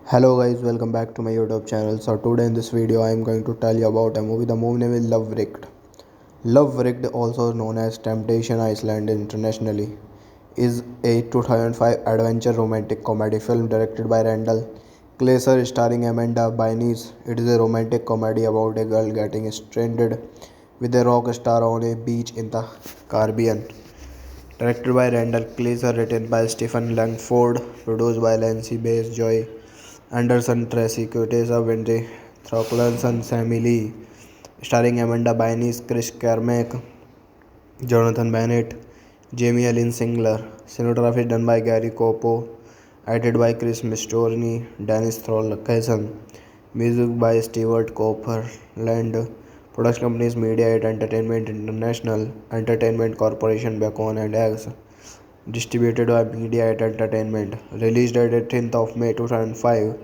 Hello guys, welcome back to my YouTube channel. So today in this video I am going to tell you about a movie. The movie name is Love Wrecked. Love Wrecked, also known as Temptation Island internationally, is a 2005 adventure romantic comedy film directed by Randall Kleiser starring Amanda Bynes. It is a romantic comedy about a girl getting stranded with a rock star on a beach in the Caribbean. Directed by Randall Kleiser, written by Stephen Langford, produced by Lancy Bass, Joy Anderson, Tracy Quateza, Wendy Throcklanson, Sammy Lee, starring Amanda Bynes, Chris Carmack, Jonathan Bennett, Jamie Lynn Singler. Cinematography done by Gary Copo, edited by Chris Mistorni, Dennis Throlkison. Music by Stewart Copeland. Production companies Media 8 Entertainment International, Entertainment Corporation, Bacon and Eggs. Distributed by Media 8 Entertainment. Released at 18th of May 2005.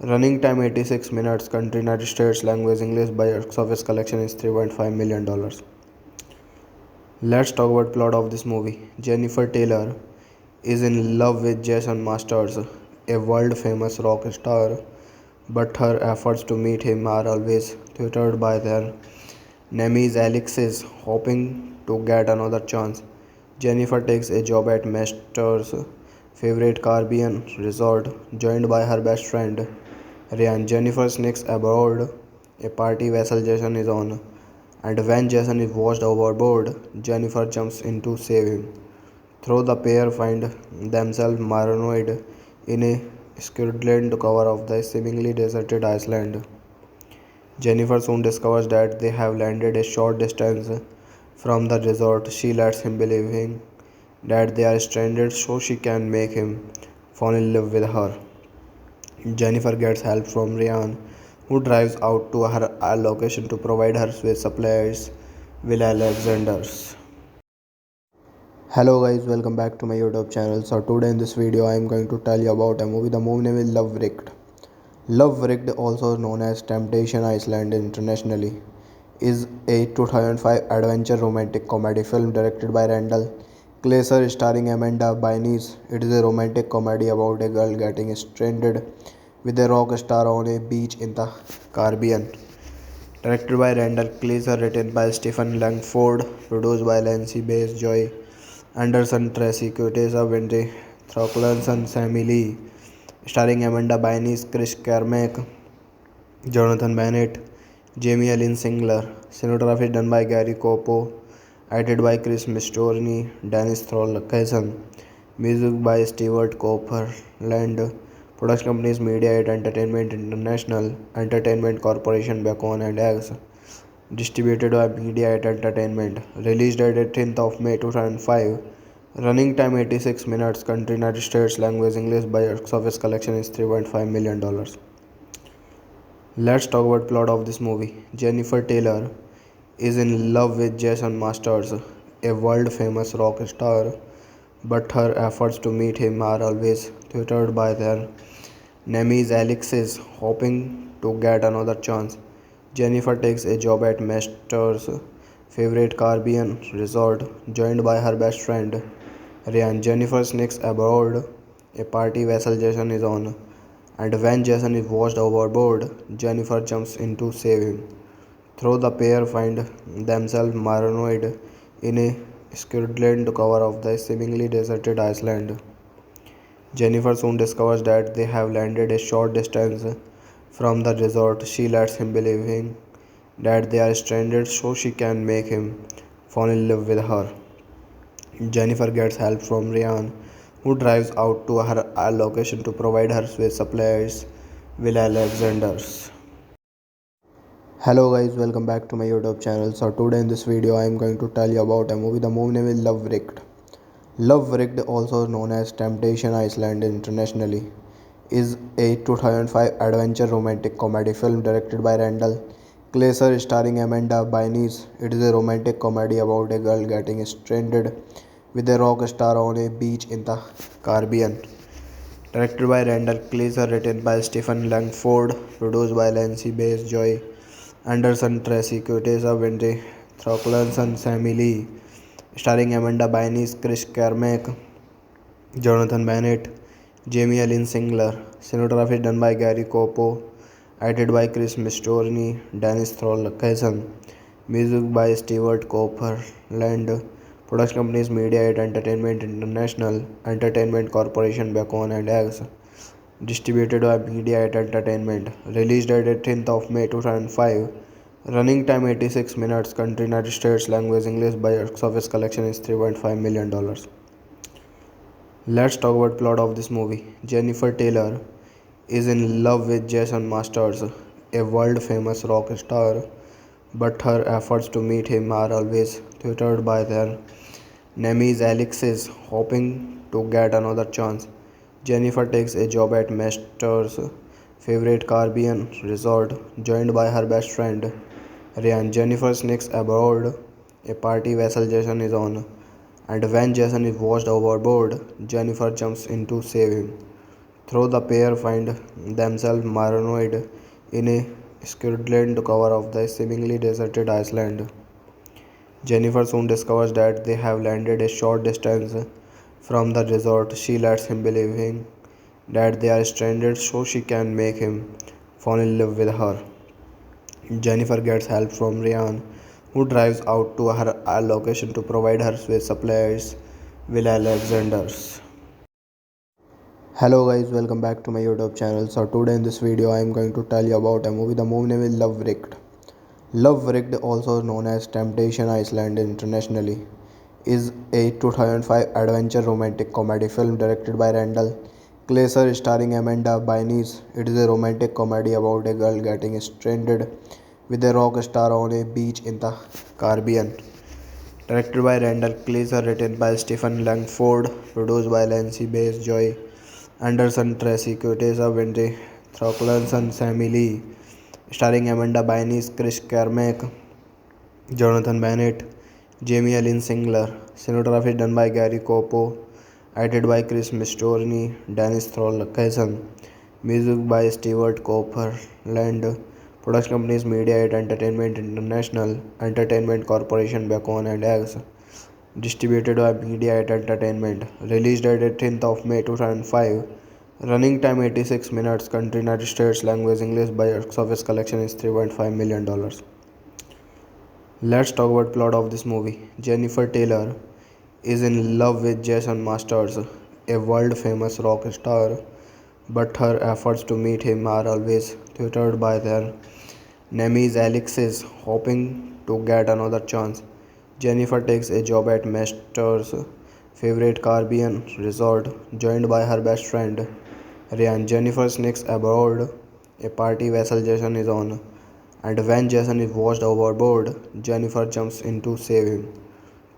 Running time 86 minutes. Country United States. Language English. Box office collection is $3.5 million. Let's talk about plot of this movie. Jennifer Taylor is in love with Jason Masters, a world-famous rock star, but her efforts to meet him are always thwarted by their nemesis Alexis, hoping to get another chance. Jennifer takes a job at Masters' favorite Caribbean resort, joined by her best friend Ryan. Jennifer sneaks aboard a party vessel Jason is on, and when Jason is washed overboard, Jennifer jumps in to save him. Though the pair find themselves marooned in a squalid cover of the seemingly deserted island, Jennifer soon discovers that they have landed a short distance from the resort. She lets him believe that they are stranded so she can make him fall in love with her. Jennifer gets help from Ryan, who drives out to her location to provide her with supplies. Will Alexander's. Hello guys, welcome back to my YouTube channel. So today in this video I am going to tell you about a movie. The movie name is Love Wrecked. Love Wrecked, also known as Temptation Island internationally, is a 2005 adventure romantic comedy film directed by Randall Kleiser starring Amanda Bynes. It is a romantic comedy about a girl getting stranded with a rock star on a beach in the Caribbean. Directed by Randall Kleiser, written by Stephen Langford, produced by Lancy Bass, Joy Anderson, Tracy Quateza, Wendy Throcklanson, Sammy Lee, starring Amanda Bynes, Chris Carmack, Jonathan Bennett, Jamie Lynn Singler. Cinematography done by Gary Copo, edited by Chris Mistorni, Dennis Throlkison. Music by Stewart Copeland. Production companies Media 8 Entertainment International, Entertainment Corporation, Bacon and Eggs. Distributed by Media 8 Entertainment. Released at 18th of May 2005. Running time 86 minutes. Country United States. Language English. Box office collection is $3.5 million. Let's talk about plot of this movie. Jennifer Taylor is in love with Jason Masters, a world-famous rock star, but her efforts to meet him are always thwarted by their nemesis Alexis, hoping to get another chance. Jennifer takes a job at Masters' favorite Caribbean resort, joined by her best friend Ryan. Jennifer sneaks aboard a party vessel Jason is on, and when Jason is washed overboard, Jennifer jumps in to save him. Though the pair find themselves marooned in a squalid cover of the seemingly deserted island, Jennifer soon discovers that they have landed a short distance from the resort. She lets him believe that they are stranded so she can make him fall in love with her. Jennifer gets help from Ryan, who drives out to her location to provide her with supplies. Will Alexander's. Hello guys, welcome back to my YouTube channel. So today in this video I am going to tell you about a movie. The movie name is Love Wrecked. Love Wrecked, also known as Temptation Island internationally, is a 2005 adventure romantic comedy film directed by Randall Kleiser starring Amanda Bynes. It is a romantic comedy about a girl getting stranded with a rock star on a beach in the Caribbean. Directed by Randall Kleiser, written by Stephen Langford, produced by Lancy Bass, Joy Anderson, Tracy Quateza, Wendy Throcklanson, Sammy Lee, starring Amanda Bynes, Chris Carmack, Jonathan Bennett, Jamie Lynn Singler. Cinematography done by Gary Copo. Edited by Chris Mistorni, Dennis Tholkesen. Music by Stewart Copeland. Production companies Media8 Entertainment International, Entertainment Corporation Bacon and Eggs. Distributed by Media8 Entertainment. Released at 18th of May 2005. Running time 86 minutes. Country United States. Language English. Box office collection is $3.5 million. Let's talk about plot of this movie. Jennifer Taylor is in love with Jason Masters, a world-famous rock star, but her efforts to meet him are always thwarted by their nemesis Alexis, hoping to get another chance. Jennifer takes a job at Masters' favorite Caribbean resort, joined by her best friend Ryan. Jennifer sneaks aboard a party vessel Jason is on, and when Jason is washed overboard, Jennifer jumps in to save him. Though the pair find themselves marooned in a squalid cover of the seemingly deserted island, Jennifer soon discovers that they have landed a short distance from the resort. She lets him believing that they are stranded so she can make him fall in love with her. Jennifer gets help from Ryan, who drives out to her location to provide her with supplies. Will Alexander's. Hello guys, welcome back to my YouTube channel. So today in this video I am going to tell you about a movie. The movie name is Love Wrecked. Love Wrecked, also known as Temptation Island internationally, is a 2005 adventure romantic comedy film directed by Randall Kleiser starring Amanda Bynes. It is a romantic comedy about a girl getting stranded with a rock star on a beach in the Caribbean. Directed by Randall Kleiser, written by Stephen Langford, produced by Lancy Bass, Joy Anderson, Tracy Quateza, Wendy Throcklanson, Sammy Lee, starring Amanda Bynes, Chris Carmack, Jonathan Bennett, Jamie Lynn Singler. Cinematography done by Gary Copo, edited by Chris Mistorni, Dennis Tholkesen. Music by Stewart Copeland. Production companies Media8 Entertainment International, Entertainment Corporation Bacon and Eggs. Distributed by Media8 Entertainment. Released at 18th of May 2005. Running time 86 minutes. Country United States. Language English. Box office collection is $3.5 million. Let's talk about plot of this movie. Jennifer Taylor is in love with Jason Masters, a world-famous rock star, but her efforts to meet him are always thwarted by their nemesis Alexis, hoping to get another chance. Jennifer takes a job at Masters' favorite Caribbean resort, joined by her best friend Ryan. Jennifer sneaks aboard a party vessel Jason is on, and when Jason is washed overboard, Jennifer jumps in to save him.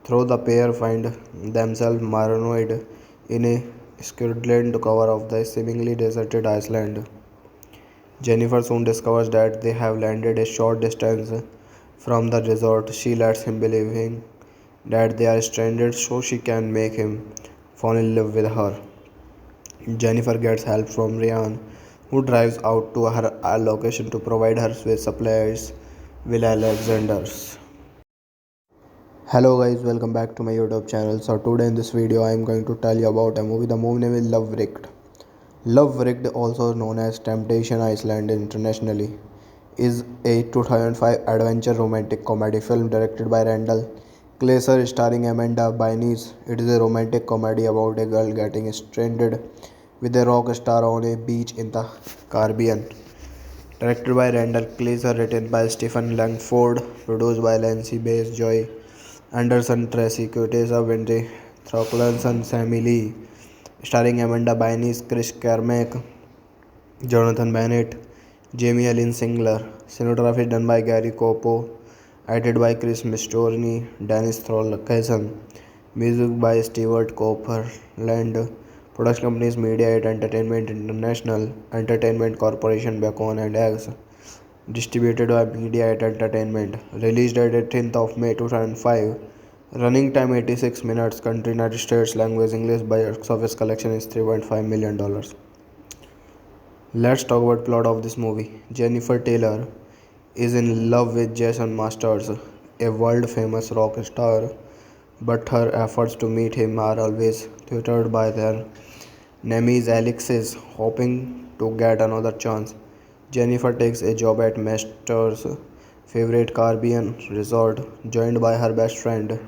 Though the pair find themselves marooned in a squalid cover of the seemingly deserted island, Jennifer soon discovers that they have landed a short distance from the resort. She lets him believing that they are stranded so she can make him fall in love with her. Jennifer gets help from Ryan, who drives out to her location to provide her with supplies. Will Alexander's. Hello guys, welcome back to my YouTube channel. So today in this video I am going to tell you about a movie. The movie name is Love Wrecked. Love Wrecked, also known as Temptation Island internationally, is a 2005 adventure romantic comedy film directed by Randall Kleiser starring Amanda Bynes. It is a romantic comedy about a girl getting stranded with a rock star on a beach in the Caribbean. Directed by Randall Kleiser, written by Stephen Langford, produced by Lancy Bass, Joy Anderson, Tracy Quateza, Wendy Throcklanson, Sammy Lee, starring Amanda Bynes, Chris Carmack, Jonathan Bennett, Jamie Lynn Singler. Cinematography done by Gary Copo, edited by Chris Mistorni, Dennis Tholkesen. Music by Stewart Copeland. Production companies Media8 Entertainment International, Entertainment Corporation Bacon and Eggs. Distributed by Media8 Entertainment. Released at 18th of May 2005. Running time 86 minutes. Country United States. Language English. Box office collection is $3.5 million. Let's talk about plot of this movie. Jennifer Taylor is in love with Jason Masters, a world-famous rock star, but her efforts to meet him are always thwarted by their Nemesis Alex is hoping to get another chance. Jennifer takes a job at Master's favorite Caribbean resort, joined by her best friend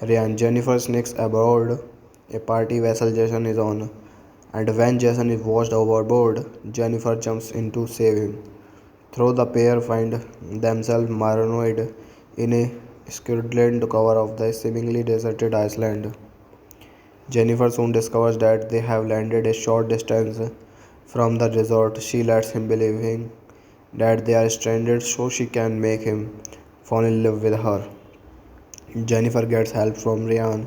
Ryan. Jennifer sneaks aboard a party vessel Jason is on, and when Jason is washed overboard, Jennifer jumps in to save him. Though the pair find themselves marooned in a squalid cover of the seemingly deserted island. Jennifer soon discovers that they have landed a short distance from the resort. She lets him believe that they are stranded so she can make him fall in love with her. Jennifer gets help from Ryan,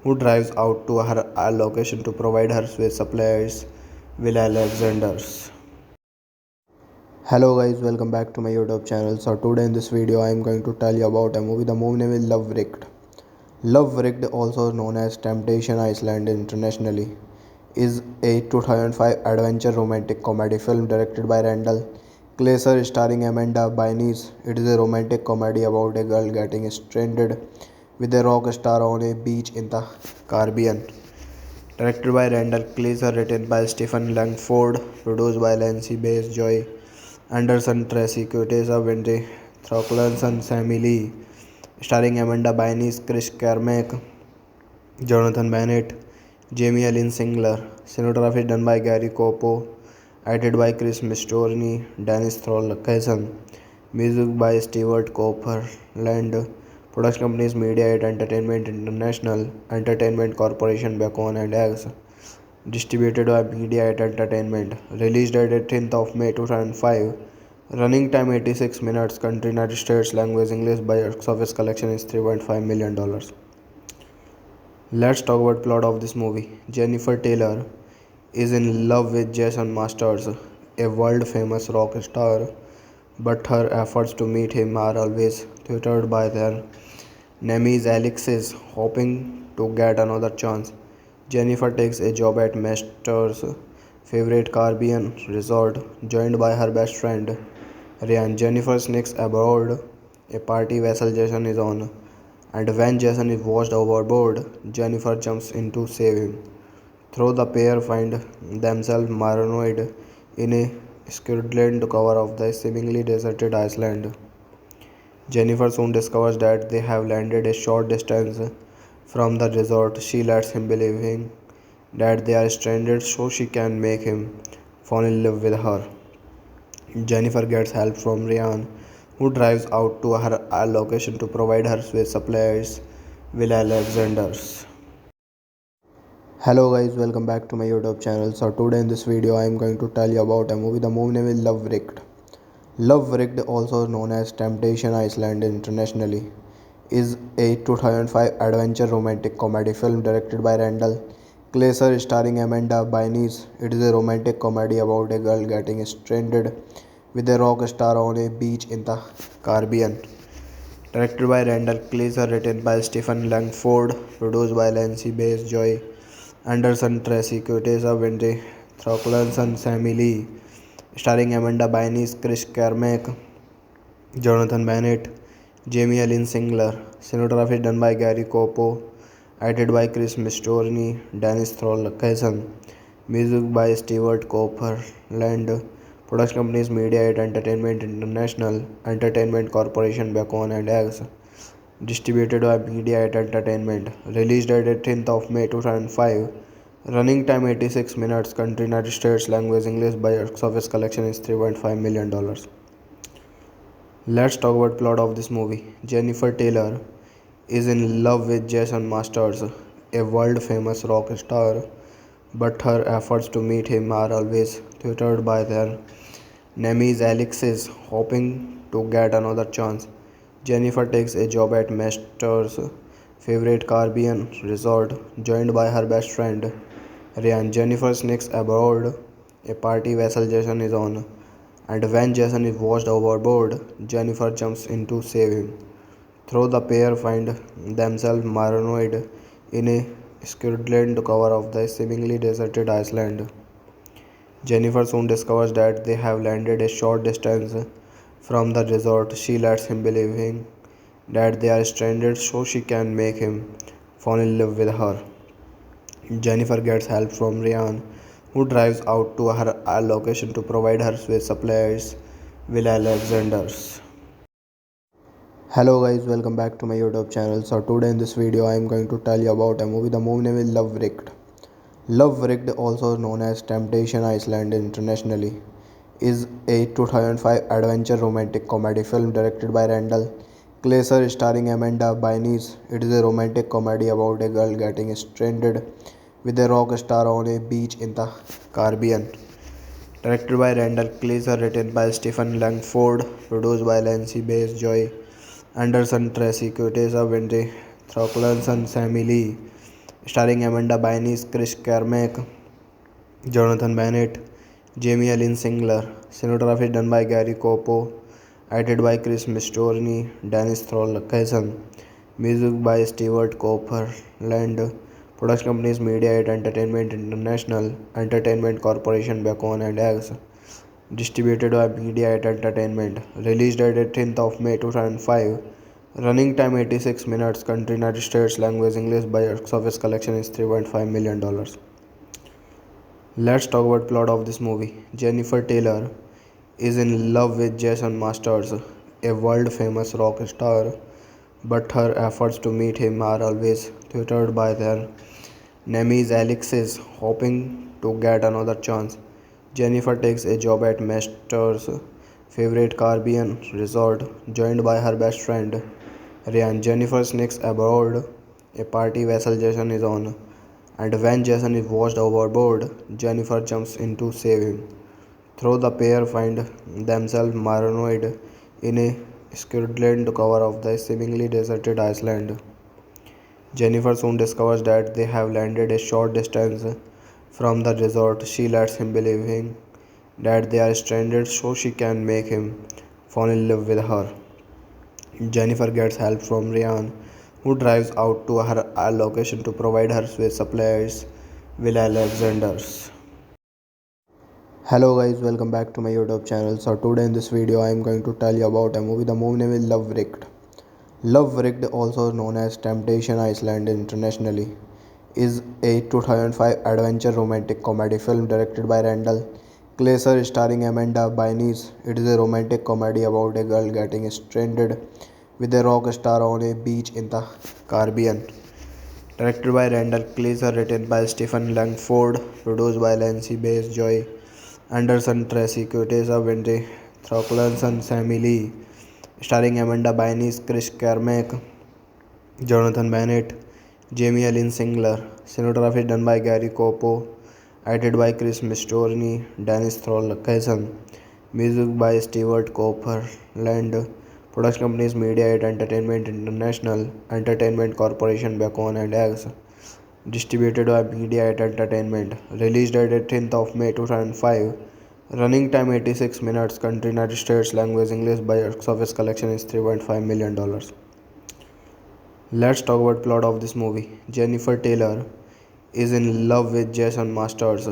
who drives out to her location to provide her with supplies. Will Alexander's. Hello guys, welcome back to my YouTube channel. So today in this video I am going to tell you about a movie. The movie name is Love Wrecked. Love Wrecked, also known as Temptation Island internationally, is a 2005 adventure romantic comedy film directed by Randall Kleiser starring Amanda Bynes. It is a romantic comedy about a girl getting stranded with a rock star on a beach in the Caribbean. Directed by Randall Kleiser, written by Stephen Langford, produced by Lancy Bass, Joy Anderson, Tracy Quateza, Wendy Throcklanson, Sammy Lee, starring Amanda Bynes, Chris Carmack, Jonathan Bennett, Jamie Ellen Singler. Cinematography done by Gary Copo, edited by Chris Mistorni, Dennis Tholkesen. Music by Stewart Copeland. Production companies Media8 Entertainment International, Entertainment Corporation, Bacon and Eggs. Distributed by Media8 Entertainment. Released at 18th of May 2005. Running time 86 minutes. Country United States. Language English. Box office collection is $3.5 million. Let's talk about plot of this movie. Jennifer Taylor is in love with Jason Masters, a world famous rock star, but her efforts to meet him are always thwarted by their nemesis Alex is hoping to get another chance. Jennifer takes a job at Masters' favorite Caribbean resort, joined by her best friend Ryan. Jennifer sneaks aboard a party vessel Jason is on, and when Jason is washed overboard, Jennifer jumps in to save him. Though the pair find themselves marooned in a squalid cover of the seemingly deserted island. Jennifer soon discovers that they have landed a short distance from the resort. She lets him believe that they are stranded so she can make him fall in love with her. Jennifer gets help from Ryan, who drives out to her location to provide her with supplies. Will Alexander's. Hello guys, welcome back to my YouTube channel. So today in this video I am going to tell you about a movie. The movie name is Love Wrecked. Love Wrecked, also known as Temptation Island internationally, is a 2005 adventure romantic comedy film directed by Randall Kleiser starring Amanda Bynes. It is a romantic comedy about a girl getting stranded with a rock star on a beach in the Caribbean. Directed by Randall Kleiser, written by Stephen Langford, produced by Lancy Bass, Joy Anderson, Tracy Quateza, Wendy Throcklanson, Sammy Lee, starring Amanda Bynes, Chris Carmack, Jonathan Bennett, Jamie Ellen Singler. Cinematography done by Gary Copo, edited by Chris Mistorni, Dennis Tholkesen. Music by Stewart Copeland. Production companies Media8 Entertainment International, Entertainment Corporation, Bacon and Eggs. Distributed by Media8 Entertainment. Released at 18th of May 2005. Running time 86 minutes. Country United States. Language English. Box office collection is $3.5 million. Let's talk about plot of this movie. Jennifer Taylor is in love with Jason Masters, a world famous rock star, but her efforts to meet him are always thwarted by their nemesis Alex is hoping to get another chance. Jennifer takes a job at Masters' favorite Caribbean resort, joined by her best friend Ryan. Jennifer sneaks aboard a party vessel Jason is on, and when Jason is washed overboard, Jennifer jumps in to save him. Though the pair find themselves marooned in a squalid cover of the seemingly deserted island. Jennifer soon discovers that they have landed a short distance from the resort. She lets him believe that they are stranded so she can make him fall in love with her. Jennifer gets help from Ryan, who drives out to her location to provide her with supplies. Will Alexander's. Hello guys, welcome back to my YouTube channel. So today in this video I am going to tell you about a movie. The movie name is Love Wrecked. Love Wrecked, also known as Temptation Island internationally, is a 2005 adventure romantic comedy film directed by Randall Kleiser starring Amanda Bynes. It is a romantic comedy about a girl getting stranded with a rock star on a beach in the Caribbean. Directed by Randall Kleiser, written by Stephen Langford, produced by Lancy Bass, Joy Anderson, Tracy Quateza, Wendy Throcklanson, Sammy Lee, starring Amanda Bynes, Chris Carmack, Jonathan Bennett, Jamie Lynn Singler. Cinematography done by Gary Copo, edited by Chris Mistorni, Dennis Tholkesen. Music by Stewart Copeland. Production companies Media 8 Entertainment International, Entertainment Corporation, Bacon and Eggs. Distributed by Media 8 Entertainment. Released at 18th of May 2005. Running time 86 minutes. Country United States. Language English. Box office collection is $3.5 million. Let's talk about plot of this movie. Jennifer Taylor is in love with Jason Masters, a world-famous rock star, but her efforts to meet him are always thwarted by their nemesis Alexis, hoping to get another chance. Jennifer takes a job at Masters' favorite Caribbean resort, joined by her best friend Ryan. Jennifer sneaks aboard a party vessel Jason is on, and when Jason is washed overboard, Jennifer jumps in to save him. Though the pair find themselves marooned in a squalid cover of the seemingly deserted island, Jennifer soon discovers that they have landed a short distance from the resort. She lets him believe that they are stranded so she can make him fall in love with her. Jennifer gets help from Ryan, who drives out to her location to provide her with supplies. Will Alexander's. Hello guys, welcome back to my YouTube channel. So today in this video I am going to tell you about a movie. The movie name is Love Wrecked. Love Wrecked, also known as Temptation Island internationally, is a 2005 adventure romantic comedy film directed by Randall Kleiser starring Amanda Bynes. It is a romantic comedy about a girl getting stranded with a rock star on a beach in the Caribbean. Directed by Randall Kleiser, written by Stephen Langford, produced by Lancy Bass, Joy. Anderson, Tracy Quateza, Wendy Throcklanson, Sammy Lee, starring Amanda Bynes, Chris Carmack, Jonathan Bennett, Jamie Lynn Singler. Cinematography done by Gary Copo, edited by Chris Mistorni, Dennis Tholkesen. Music by Stewart Copeland. Production companies Media 8 Entertainment International, Entertainment Corporation, Bacon and Eggs. Distributed by Media 8 Entertainment. Released at 18th of May 2005. Running time 86 minutes. Country United States. Language English. Box office collection is $3.5 million. Starring Amanda Bynes, Chris Carmack, Jonathan Bennett, Jamie Lynn Singler. Cinematography done by Gary Copo, edited by Chris Mistorni, Dennis Tholkesen. Music by Stewart Copeland. Production companies Media 8 Entertainment International, Entertainment Corporation, Bacon and Eggs. Distributed by Media 8 Entertainment. Released at 18th of May 2005. Running time 86 minutes. Country United States. Language English. Box office collection is $3.5 million. Let's talk about plot of this movie. Jennifer Taylor is in love with Jason Masters,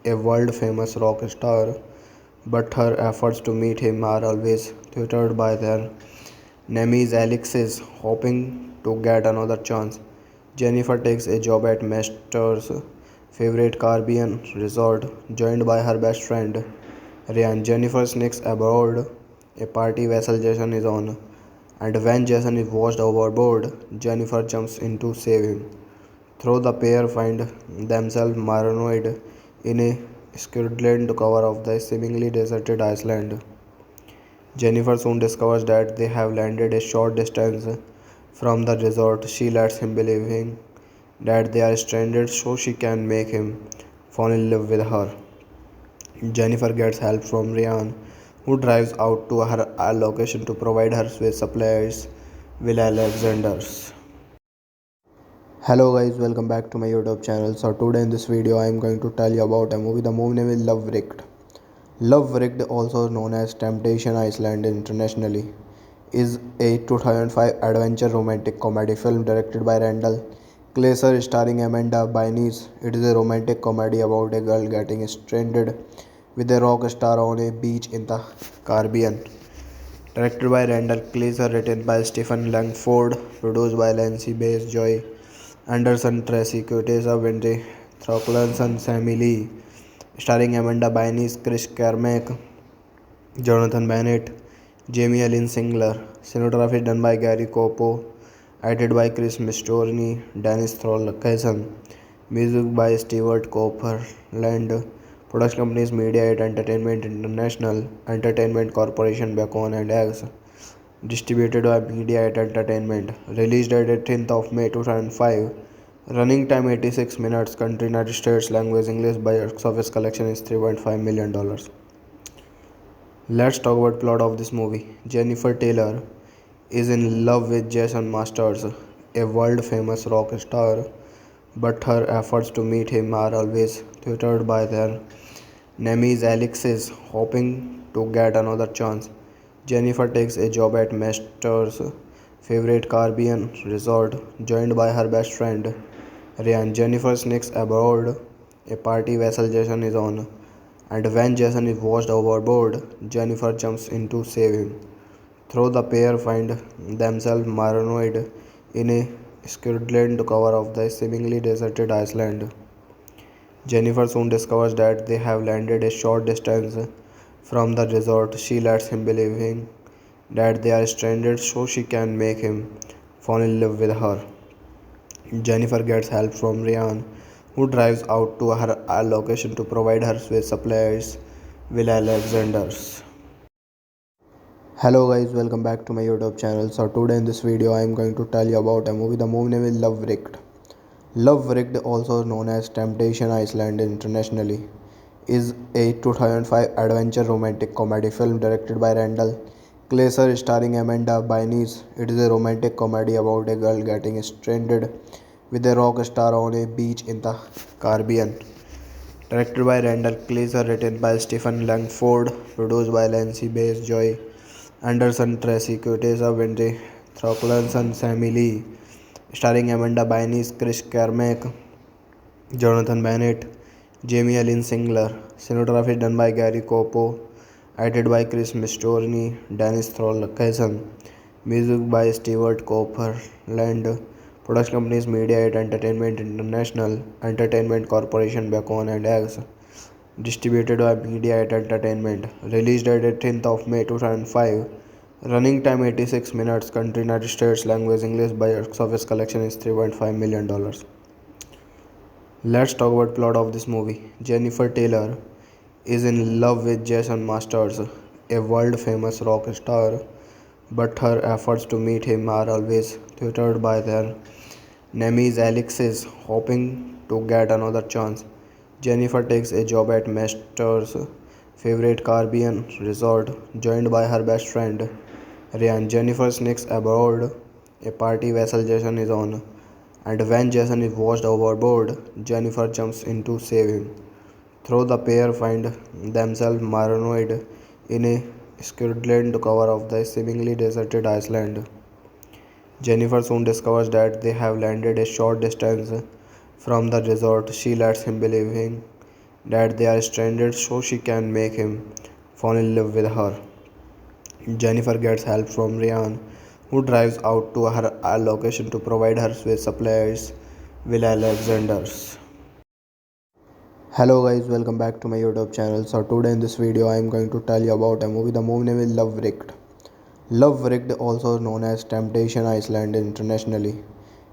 a world-famous rock star, but her efforts to meet him are always thwarted by their nemesis Alexis, hoping to get another chance. Jennifer takes a job at Masters' favorite Caribbean resort, joined by her best friend Ryan. Jennifer sneaks aboard a party vessel Jason is on, and when Jason is washed overboard, Jennifer jumps in to save him. Though the pair find themselves marooned in a squalid cover of the seemingly deserted island, Jennifer soon discovers that they have landed a short distance from the resort. She lets him believe that they are stranded so she can make him fall in love with her. Jennifer gets help from Ryan, who drives out to her location to provide her with supplies. Will Alexander's. Hello guys, welcome back to my YouTube channel. So today in this video I am going to tell you about a movie. The movie name is Love Wrecked. Love Wrecked, also known as Temptation Island internationally, is a 2005 adventure romantic comedy film directed by Randall Kleiser starring Amanda Bynes. It is a romantic comedy about a girl getting stranded with a rock star on a beach in the Caribbean. Directed by Randall Kleiser, written by Stephen Langford, produced by Lancy Bass, Joy Anderson, Tracy Quateza, Wendy Throcklanson, Sammy Lee, starring Amanda Bynes, Chris Carmack, Jonathan Bennett, Jamie Ellen Singler. Cinematography done by Gary Copo, edited by Chris Mistorni, Dennis Tholkesen. Music by Stewart Copeland. Production companies Media8 Entertainment International, Entertainment Corporation Bacon and Eggs. Distributed by Media8 Entertainment. Released at 18th of May 2005. Running time 86 minutes. Country United States. Language English. Box office collection is $3.5 million. Let's talk about plot of this movie. Jennifer Taylor is in love with Jason Masters, a world-famous rock star, but her efforts to meet him are always thwarted by their enemies. Alex is hoping to get another chance. Jennifer takes a job at Masters' favorite Caribbean resort, joined by her best friend Ryan. Jennifer sneaks aboard a party vessel Jason is on, and when Jason is washed overboard, Jennifer jumps in to save him. Though the pair find themselves marooned in a squalid cover of the seemingly deserted island, Jennifer soon discovers that they have landed a short distance from the resort. She lets him believe that they are stranded so she can make him fall in love with her. Jennifer gets help from Ryan, who drives out to her location to provide her with supplies. Will Alexander's. Hello guys, welcome back to my YouTube channel. So today in this video I am going to tell you about a movie. The movie name is Love Wrecked. Love Wrecked, also known as Temptation Island internationally, is a 2005 adventure romantic comedy film directed by Randall Kleiser starring Amanda Bynes. It is a romantic comedy about a girl getting stranded with a rock star on a beach in the Caribbean. Directed by Randall Kleiser, written by Stephen Langford, produced by Lancy Bass, Joy Anderson, Tracy Quateza, Wendy Throcklanson, Sammy Lee, starring Amanda Bynes, Chris Carmack, Jonathan Bennett, Jamie Ellen Singler. Cinematography done by Gary Copo, edited by Chris Mistorni, Dennis Tholkesen. Music by Stewart Copeland. Production companies Media8 Entertainment International, Entertainment Corporation Bacon and Eggs. Distributed by Media8 Entertainment. Released at 18th of May 2005. Running time 86 minutes. Country United States. Language English. Box office collection is $3.5 million. Let's talk about plot of this movie. Jennifer Taylor is in love with Jason Masters, a world-famous rock star, but her efforts to meet him are always thwarted by their enemies. Alex is hoping to get another chance. Jennifer takes a job at Masters' favorite Caribbean resort, joined by her best friend Ryan. Jennifer sneaks aboard a party vessel Jason is on, and when Jason is washed overboard, Jennifer jumps in to save him. Though the pair find themselves marooned in a squalid cover of the seemingly deserted island, Jennifer soon discovers that they have landed a short distance from the resort. She lets him believe that they are stranded so she can make him fall in love with her. Jennifer gets help from Ryan, who drives out to her location to provide her with supplies. Will Alexander's. Hello guys, welcome back to my YouTube channel. So today in this video I am going to tell you about a movie. The movie name is Love Wrecked. Love Wrecked, also known as Temptation Island internationally,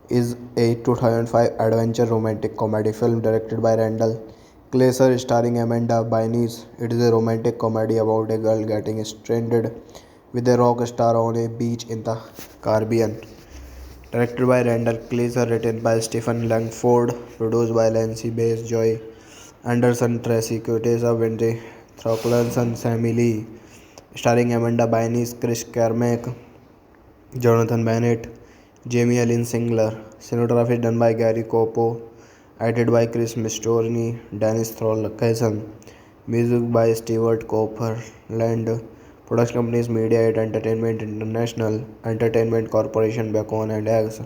is a 2005 adventure romantic comedy film directed by Randall Kleiser starring Amanda Bynes. It is a romantic comedy about a girl getting stranded with a rock star on a beach in the Caribbean. Directed by Randall Kleiser, written by Stephen Langford, produced by Lancy Bass, Joy Anderson, Tracy Quateza, Wendy Throcklanson, Sammy Lee, starring Amanda Bynes, Chris Carmack, Jonathan Bennett, Jamie Ellen Singler. Cinematography done by Gary Copo, edited by Chris Mistorni, Dennis Tholkesen. Music by Stewart Copeland. Production companies Media8 Entertainment International, Entertainment Corporation Bacon and Eggs.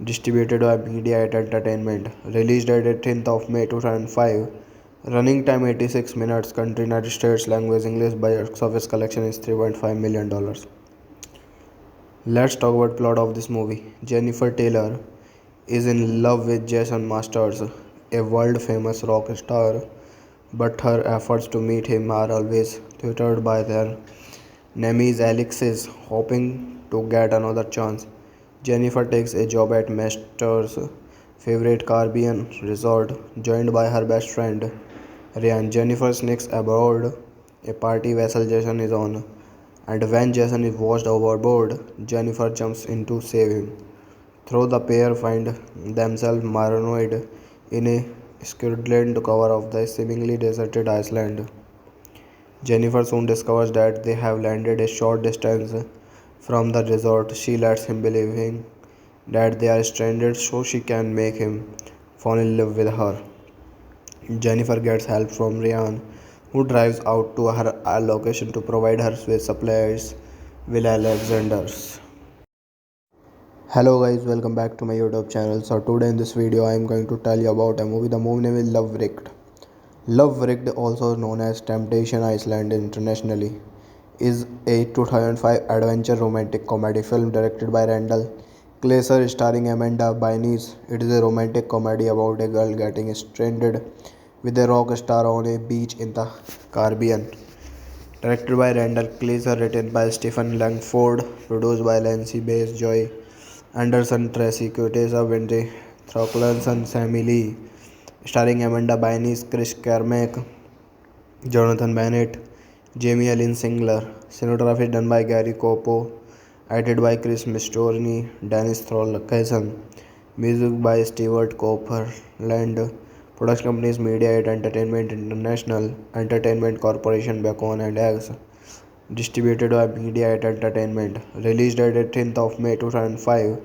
Distributed by Media8 Entertainment. Released at 18th of May 2005. Running time 86 minutes. Country United States. Language English. Box office collection is $3.5 million. Let's talk about plot of this movie. Jennifer Taylor is in love with Jason Masters, a world-famous rock star, but her efforts to meet him are always thwarted by their nemesis Alexis, hoping to get another chance. Jennifer takes a job at Master's favorite Caribbean resort, joined by her best friend Ryan. Jennifer sneaks aboard a party vessel Jason is on, and when Jason is washed overboard, Jennifer jumps in to save him. Though the pair find themselves marooned in a squalid cover of the seemingly deserted island, Jennifer soon discovers that they have landed a short distance from the resort. She lets him believe that they are stranded so she can make him fall in love with her. Jennifer gets help from Ryan, who drives out to her location to provide her with supplies. Will Alexander's. Hello guys, welcome back to my YouTube channel. So today in this video I am going to tell you about a movie. The movie name is Love Wrecked. Love Wrecked, also known as Temptation Island internationally, is a 2005 adventure romantic comedy film directed by Randall Kleiser starring Amanda Bynes. It is a romantic comedy about a girl getting stranded with a rock star on a beach in the Caribbean. Directed by Randall Kleiser, written by Stephen Langford, produced by Lancy Bass, Joy Anderson, Tracy Quateza, Wendy Throcklanson, Sammy Lee, starring Amanda Bynes, Chris Carmack, Jonathan Bennett, Jamie Ellen Singler. Cinematography done by Gary Copo, edited by Chris Mistorni, Dennis Tholkesen. Music by Stewart Copeland. Production companies Media8 Entertainment International, Entertainment Corporation, Bacon and Eggs. Distributed by Media8 Entertainment. Released at 18th of May 2005.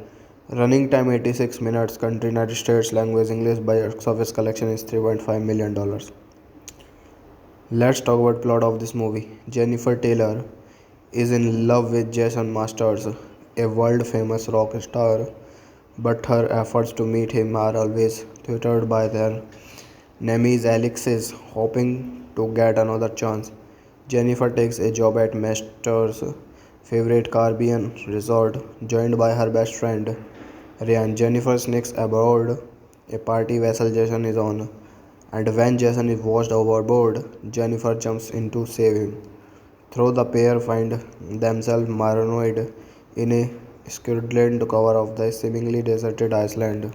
Running time 86 minutes. Country United States. Language English. Box office collection is $3.5 million. Let's talk about plot of this movie. Jennifer Taylor is in love with Jason Masters, a world famous rock star, but her efforts to meet him are always thwarted by their nemesis Alexis, hoping to get another chance. Jennifer takes a job at Master's favorite Caribbean resort, joined by her best friend Ryan. Jennifer sneaks aboard a party vessel Jason is on, and when Jason is washed overboard, Jennifer jumps in to save him. Though the pair find themselves marooned in a squalid cover of the seemingly deserted island,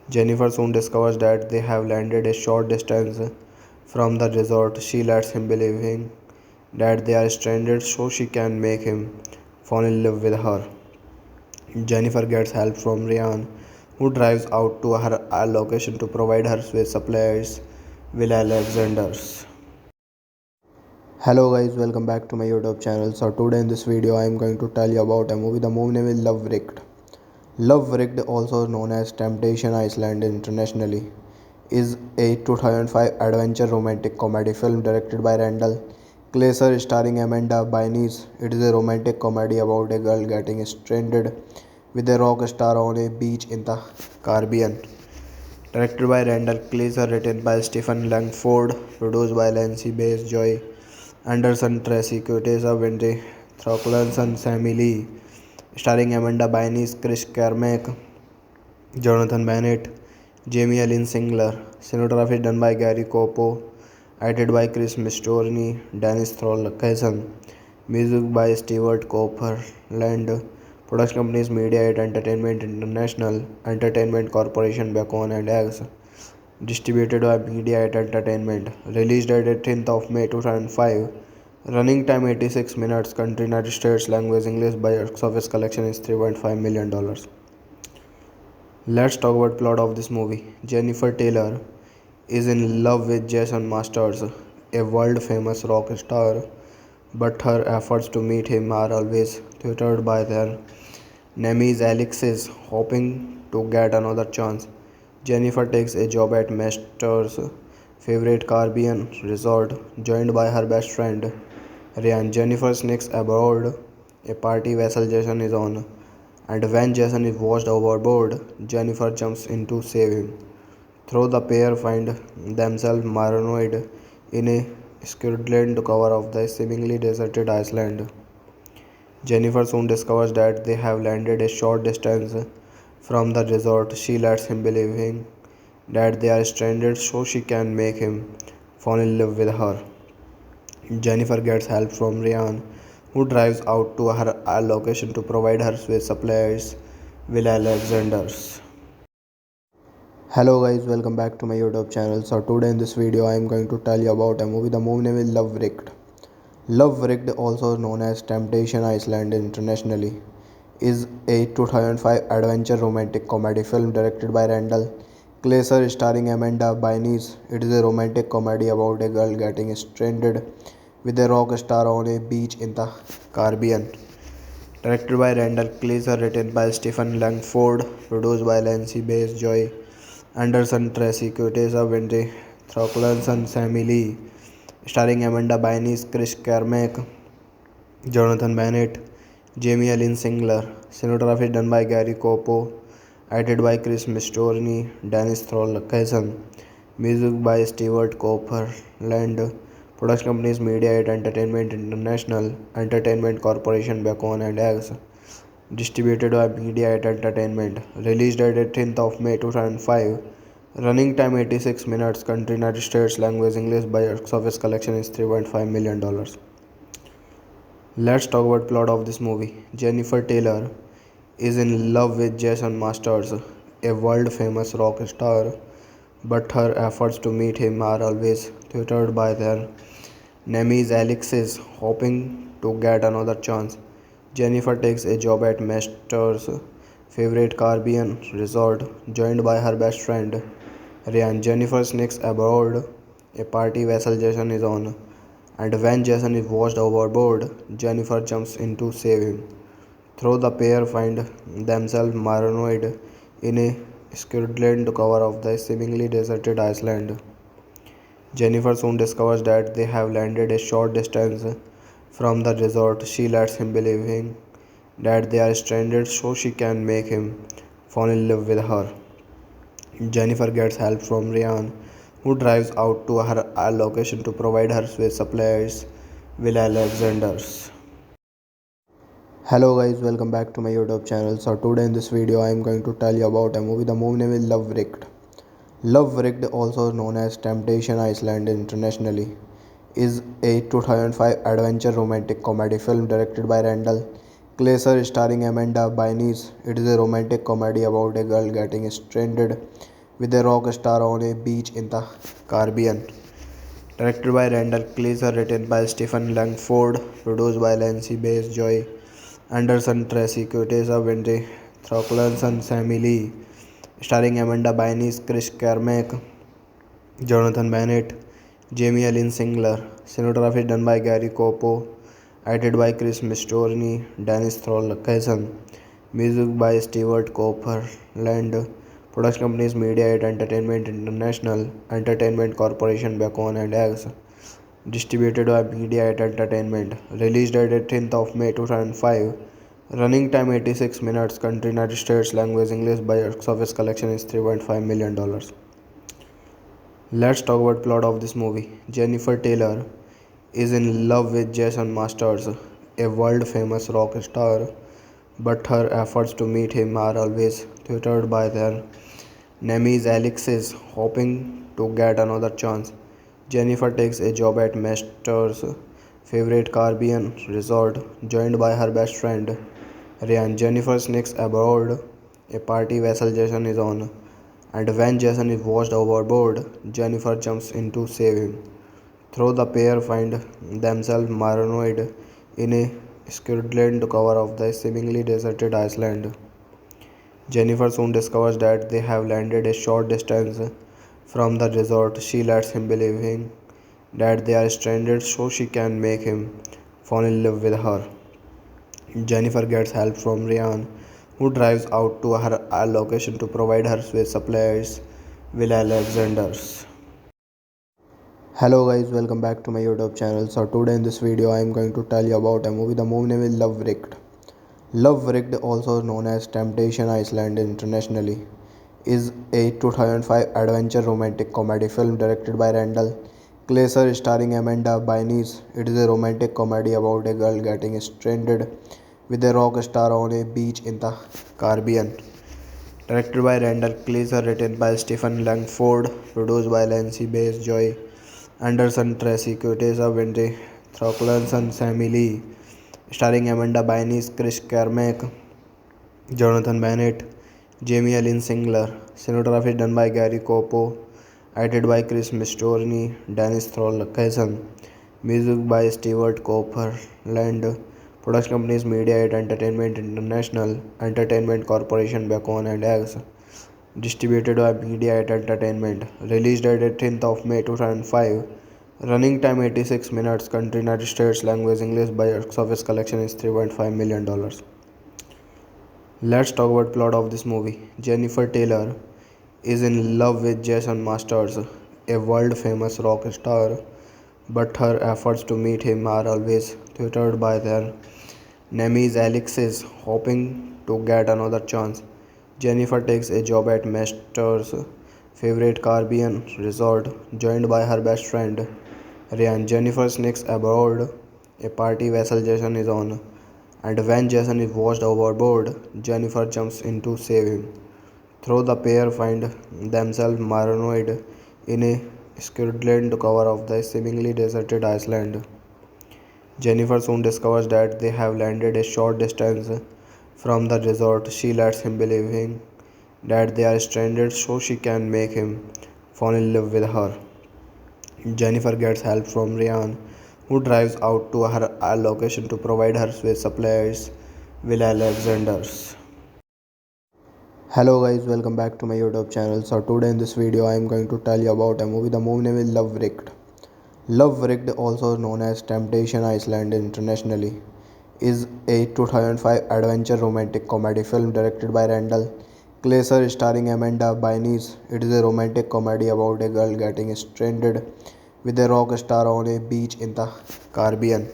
Jennifer soon discovers that they have landed a short distance from the resort. She lets him believe that they are stranded so she can make him fall in love with her. Jennifer gets help from Ryan, who drives out to her location to provide her with supplies. Will Alexander's. Hello guys, welcome back to my YouTube channel. So today in this video I am going to tell you about a movie. The movie name is Love Wrecked. Love Wrecked, also known as Temptation Island internationally, is a 2005 adventure romantic comedy film directed by Randall Kleiser starring Amanda Bynes. It is a romantic comedy about a girl getting stranded with a rock star on a beach in the Caribbean. Directed by Randall Kleiser, written by Stephen Langford, produced by Lancy Bass, Joy Anderson, Tracy Quateza, Wendy Throcklanson, Sammy Lee, starring Amanda Bynes, Chris Carmack, Jonathan Bennett, Jamie Ellen Singler. Cinematography done by Gary Copo, edited by Chris Mistorni, Dennis Tholkesen. Music by Stewart Copeland. Production companies Media8 Entertainment International, Entertainment Corporation, Bacon and Eggs. Distributed by Media8 Entertainment. Released at 18th of May 2005. Running time 86 minutes. Country United States. Language English. Box office collection is $3.5 million. Let's talk about plot of this movie. Jennifer Taylor is in love with Jason Masters, a world famous rock star, but her efforts to meet him are always thwarted by their nemesis Alexis, hoping to get another chance. Jennifer takes a job at Master's favorite Caribbean resort, joined by her best friend Ryan. Jennifer sneaks aboard a party vessel Jason is on, and when Jason is washed overboard, Jennifer jumps in to save him. Though the pair find themselves marooned in a squalid cover of the seemingly deserted island, Jennifer soon discovers that they have landed a short distance from the resort. She lets him believe that they are stranded so she can make him fall in love with her. Jennifer gets help from Ryan, who drives out to her location to provide her with supplies. Will Alexander's. Hello guys, welcome back to my YouTube channel. So today in this video I am going to tell you about a movie. The movie name is Love Wrecked. Love Wrecked, also known as Temptation Island internationally, is a 2005 adventure romantic comedy film directed by Randall Kleiser starring Amanda Bynes. It is a romantic comedy about a girl getting stranded with a rock star on a beach in the Caribbean. Directed by Randall Kleiser, written by Stephen Langford, produced by Lancy Bass, Joy Anderson, Tracy Quateza, Wendy Throcklanson, Sammy Lee, starring Amanda Bynes, Chris Carmack, Jonathan Bennett, Jamie Lynn Singler. Cinematography done by Gary Copo, edited by Chris Mistorni, Dennis Throlkison. Music by Stewart Copeland. Production companies Media 8 Entertainment International, Entertainment Corporation, Bacon and Eggs. Distributed by Media 8 Entertainment. Released at 18th of May 2005. Running time 86 minutes. Country United States. Language English. Box office collection is $3.5 million. Let's talk about plot of this movie. Jennifer Taylor is in love with Jason Masters, a world-famous rock star, but her efforts to meet him are always thwarted by their nemesis Alexis, hoping to get another chance. Jennifer takes a job at Masters' favorite Caribbean resort, joined by her best friend Ryan. Jennifer sneaks aboard a party vessel Jason is on, and when Jason is washed overboard, Jennifer jumps in to save him. Though the pair find themselves marooned in a squalid cover of the seemingly deserted island, Jennifer soon discovers that they have landed a short distance from the resort. She lets him believe that they are stranded so she can make him fall in love with her. Jennifer gets help from Ryan, who drives out to her location to provide her with supplies. Will Alexander's. Hello guys, welcome back to my YouTube channel. So today in this video I am going to tell you about a movie. The movie name is Love Wrecked. Love Wrecked, also known as Temptation Island internationally, is a 2005 adventure romantic comedy film directed by Randall Kleiser starring Amanda Bynes. It is a romantic comedy about a girl getting stranded with a rock star on a beach in the Caribbean. Directed by Randall Kleiser, written by Stephen Langford, produced by Lancy Bass, Joy Anderson, Tracy Quateza, Wendy Throcklanson, Sammy Lee, starring Amanda Bynes, Chris Carmack, Jonathan Bennett, Jamie Lynn Singler. Cinematography done by Gary Copo, edited by Chris Mistorni, Dennis Throlkison. Music by Stewart Copeland. Production companies Media 8 Entertainment International, Entertainment Corporation, Bacon and Eggs. Distributed by Media 8 Entertainment. Released at 18th of May 2005. Running time 86 minutes. Country United States. Language English. Box office collection is $3.5 million. Let's talk about plot of this movie. Jennifer Taylor is in love with Jason Masters, a world-famous rock star, but her efforts to meet him are always thwarted by their nemesis Alexis, hoping to get another chance. Jennifer takes a job at Masters' favorite Caribbean resort, joined by her best friend Ryan. Jennifer sneaks aboard a party vessel Jason is on, and when Jason is washed overboard, Jennifer jumps in to save him. Though the pair find themselves marooned in a squalid cover of the seemingly deserted island, Jennifer soon discovers that they have landed a short distance from the resort. She lets him believe that they are stranded so she can make him fall in love with her. Jennifer gets help from Ryan, who drives out to her location to provide her with supplies. Will Alexander's. Hello guys, welcome back to my YouTube channel. So today in this video I am going to tell you about a movie. The movie name is Love Wrecked. Love Wrecked, also known as Temptation Island internationally, is a 2005 adventure romantic comedy film directed by Randall Kleiser starring Amanda Bynes. It is a romantic comedy about a girl getting stranded with a rock star on a beach in the Caribbean. Directed by Randall Kleiser, written by Stephen Langford, produced by Lancy Bass, Joy Anderson, Tracy Quateza, Wendy Thorkildsen, Sammy Lee, starring Amanda Bynes, Chris Carmack, Jonathan Bennett, Jamie Ellen Singler. Cinematography done by Gary Copo, edited by Chris Mistorni, Dennis Tholkesen. Music by Stewart Copeland. Production companies Media8 Entertainment International, Entertainment Corporation Bacon and Eggs. Distributed by Media8 Entertainment. Released at 18th of May 2005. Running time 86 minutes. Country United States. Language English. Box office collection is $3.5 million. Let's talk about plot of this movie. Jennifer Taylor is in love with Jason Masters, a world-famous rock star, but her efforts to meet him are always thwarted by their nemesis Alexis, hoping to get another chance. Jennifer takes a job at Masters' favorite Caribbean resort, joined by her best friend Ryan. Jennifer sneaks aboard a party vessel Jason is on, and when Jason is washed overboard, Jennifer jumps in to save him. Though the pair find themselves marooned in a squalid cover of the seemingly deserted island, Jennifer soon discovers that they have landed a short distance from the resort. She lets him believing that they are stranded so she can make him fall in love with her. Jennifer gets help from Ryan, who drives out to her location to provide her with supplies. Will Alexander's. Hello guys, welcome back to my YouTube channel. So today in this video I am going to tell you about a movie. The movie name is Love Wrecked. Love Wrecked, also known as Temptation Island internationally, is a 2005 adventure romantic comedy film directed by Randall Kleiser starring Amanda Bynes. It is a romantic comedy about a girl getting stranded with a rock star on a beach in the Caribbean.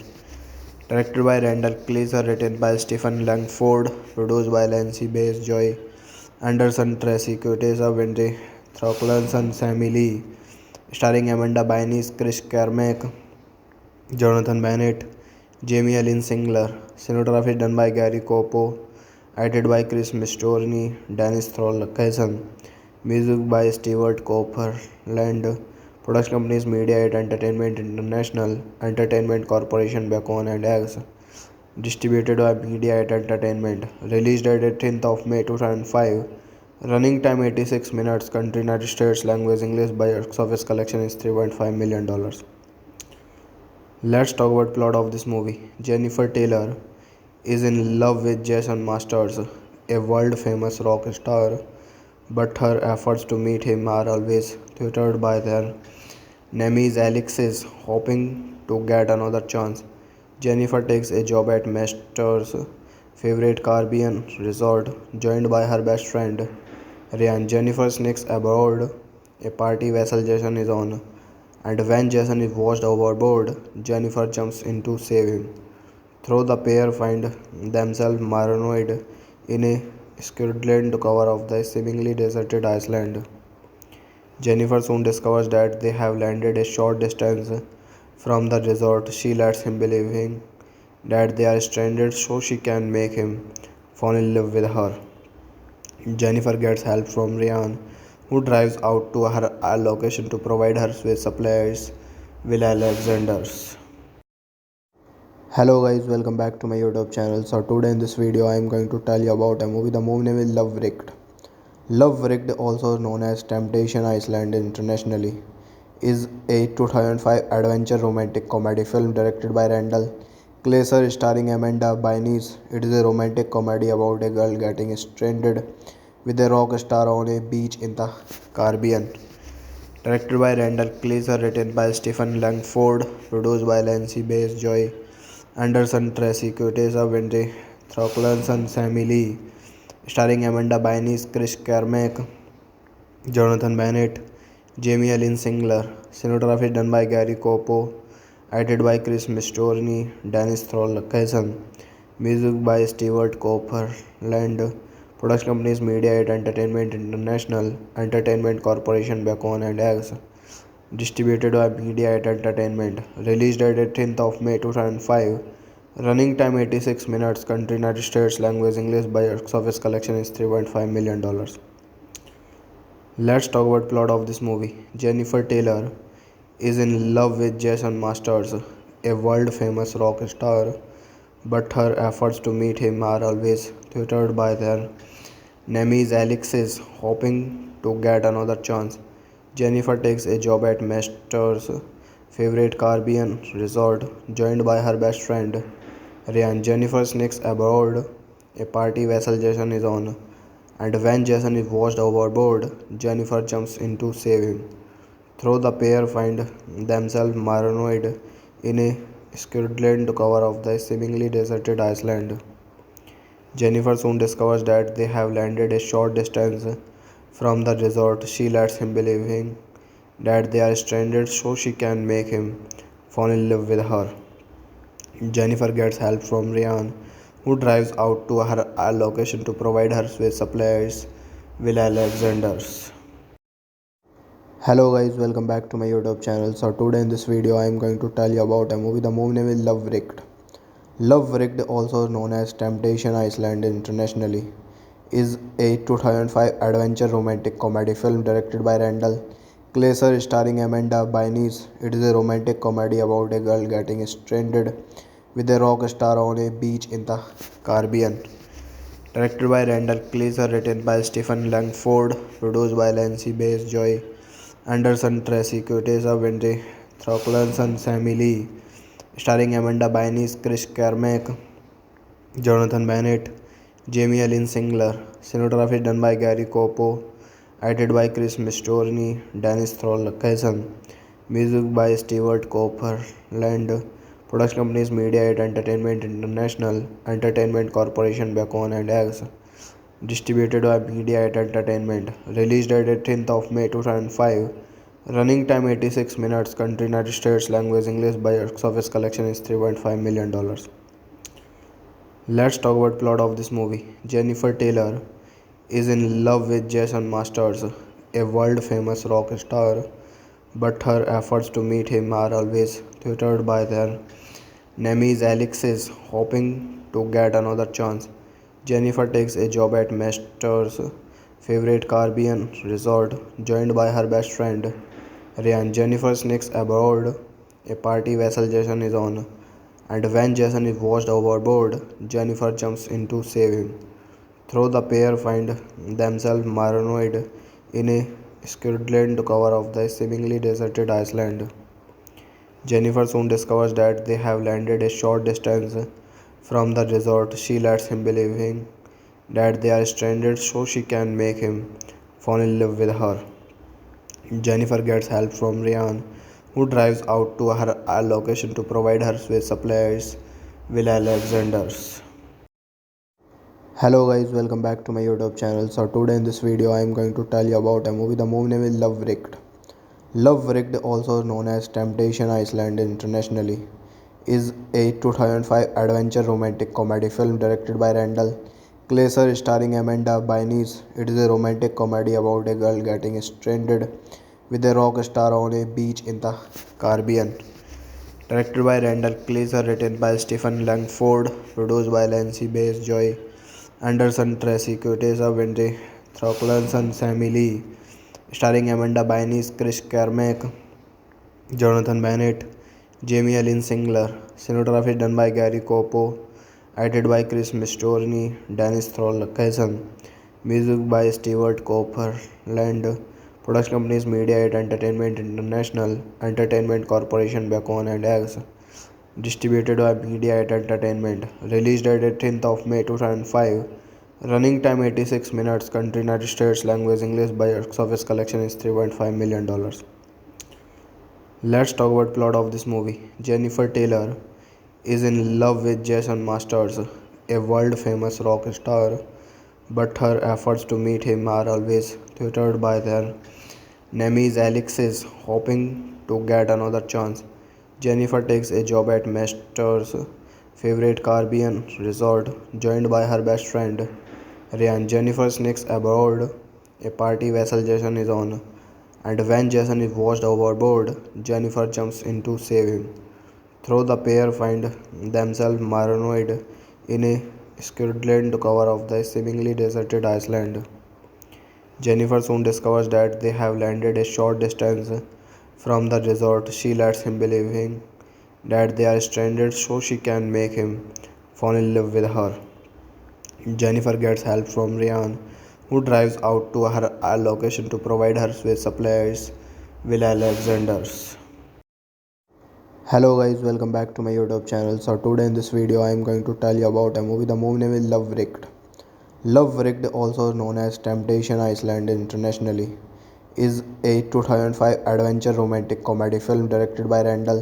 Directed by Randall Kleiser, written by Stephen Langford, produced by Lancy Bass, Joy Anderson, Tracy Quateza, Wendy Thorkildsen, Sammy Lee, starring Amanda Bynes, Chris Carmack, Jonathan Bennett, Jamie Ellen Singler. Cinematography done by Gary Copo, edited by Chris Mistorni, Dennis Tholkesen. Music by Stewart Copeland. Production companies Media8 Entertainment International, Entertainment Corporation Bacon and Eggs. Distributed by Media8 Entertainment. Released at 18th of May 2005. Running time 86 minutes. Country United States. Language English. Box office collection is $3.5 million. Let's talk about plot of this movie. Jennifer Taylor is in love with Jason Masters, a world-famous rock star, but her efforts to meet him are always thwarted by their nemesis Alexis, hoping to get another chance. Jennifer takes a job at Masters' favorite Caribbean resort, joined by her best friend Ryan. Jennifer sneaks aboard a party vessel Jason is on, and when Jason is washed overboard, Jennifer jumps in to save him. Though the pair find themselves marooned in a squalid cover of the seemingly deserted island, Jennifer soon discovers that they have landed a short distance from the resort. She lets him believing that they are stranded so she can make him fall in love with her. Jennifer gets help from Ryan, who drives out to her location to provide her with supplies. Will Alexander's. Hello guys, welcome back to my YouTube channel. So today in this video I am going to tell you about a movie. The movie name is Love Wrecked. Love Wrecked, also known as Temptation Island internationally, is a 2005 adventure romantic comedy film directed by Randall Kleiser starring Amanda Bynes. It is a romantic comedy about a girl getting stranded with a rock star on a beach in the Caribbean. Directed by Randall Kleiser, written by Stephen Langford, produced by Lancy Bass, Joy Anderson, Tracy Quateza, Wendy Thorkildsen, Sammy Lee, starring Amanda Bynes, Chris Carmack, Jonathan Bennett, Jamie Ellen Singler. Cinematography done by Gary Copo, edited by Chris Mistorni, Dennis Tholkesen. Music by Stewart Copeland. Production companies Media8 Entertainment International, Entertainment Corporation Bacon and Eggs. Distributed by Media8 Entertainment. Released at 18th of May 2005. Running time 86 minutes. Country United States. Language English. Box office collection is $3.5 million. Let's talk about plot of this movie. Jennifer Taylor is in love with Jason Masters, a world famous rock star, but her efforts to meet him are always thwarted by their nemesis Alexis, hoping to get another chance. Jennifer takes a job at Master's favorite Caribbean resort, joined by her best friend Ryan. Jennifer sneaks aboard a party vessel Jason is on, and when Jason is washed overboard, Jennifer jumps in to save him. Though the pair find themselves marooned in a squalid cover of the seemingly deserted island, Jennifer soon discovers that they have landed a short distance from the resort. She lets him believing that they are stranded so she can make him fall in love with her. Jennifer gets help from Ryan, who drives out to her location to provide her with supplies. Will Alexander's. Hello guys, welcome back to my YouTube channel. So today in this video I am going to tell you about a movie. The movie name is Love Wrecked. Love Wrecked, also known as Temptation Island internationally, is a 2005 adventure romantic comedy film directed by Randall Kleiser starring Amanda Bynes. It is a romantic comedy about a girl getting stranded with a rock star on a beach in the Caribbean. Directed by Randall Kleiser, written by Stephen Langford, produced by Lancy Bass, Joy Anderson, Tracy Quateza, Wendy Throcklanson, Sammy Lee, starring Amanda Bynes, Chris Carmack, Jonathan Bennett, Jamie Ellen Singler. Cinematography done by Gary Copo, edited by Chris Mistorni, Dennis Tholkesen. Music by Stewart Copeland. Production companies Media8 Entertainment International, Entertainment Corporation, Bacon and Eggs. Distributed by Media8 Entertainment. Released at 18th of May 2005. Running time 86 minutes. Country United States. Language English. Box office collection is $3.5 million. Let's talk about plot of this movie. Jennifer Taylor is in love with Jason Masters, a world famous rock star, but her efforts to meet him are always thwarted by their nemesis Alexis, hoping to get another chance. Jennifer takes a job at Master's favorite Caribbean resort, joined by her best friend Ryan. Jennifer sneaks aboard a party vessel Jason is on, and when Jason is washed overboard, Jennifer jumps in to save him. Though the pair find themselves marooned in a squalid cover of the seemingly deserted island, Jennifer soon discovers that they have landed a short distance from the resort. She lets him believing that they are stranded so she can make him fall in love with her. Jennifer gets help from Ryan, who drives out to her location to provide her with supplies. Will Alexander's. Hello guys, welcome back to my YouTube channel. So today in this video I am going to tell you about a movie. The movie name is Love Wrecked. Love Wrecked, also known as Temptation Island internationally, is a 2005 adventure romantic comedy film directed by Randall Kleiser starring Amanda Bynes. It is a romantic comedy about a girl getting stranded with a rock star on a beach in the Caribbean. Directed by Randall Kleiser, written by Stephen Langford, produced by Lancy Bass, Joy Anderson, Tracy Quateza, Wendy Throcklanson, Sammy Lee, starring Amanda Bynes, Chris Carmack, Jonathan Bennett, Jamie Ellen Singler. Cinematography done by Gary Copo, edited by Chris Mistorni, Dennis Tholkesen. Music by Stewart Copeland. Production companies Media8 Entertainment International, Entertainment Corporation, Bacon and Eggs. Distributed by Media8 Entertainment. Released at 18th of May 2005. Running time 86 minutes. Country United States. Language English. Box office collection is $3.5 million. Let's talk about plot of this movie. Jennifer Taylor is in love with Jason Masters, a world famous rock star, but her efforts to meet him are always thwarted by their nemesis Alexis, hoping to get another chance. Jennifer takes a job at Master's favorite Caribbean resort, joined by her best friend Ryan. Jennifer sneaks aboard a party vessel Jason is on, and when Jason is washed overboard, Jennifer jumps in to save him. Though the pair find themselves marooned in a squalid cover of the seemingly deserted island, Jennifer soon discovers that they have landed a short distance from the resort. She lets him believing that they are stranded so she can make him fall in love with her. Jennifer gets help from Ryan, who drives out to her location to provide her with supplies. Will Alexander's. Hello guys, welcome back to my YouTube channel. So today in this video I am going to tell you about a movie. The movie name is Love Wrecked. Love Wrecked, also known as Temptation Island internationally, is a 2005 adventure romantic comedy film directed by Randall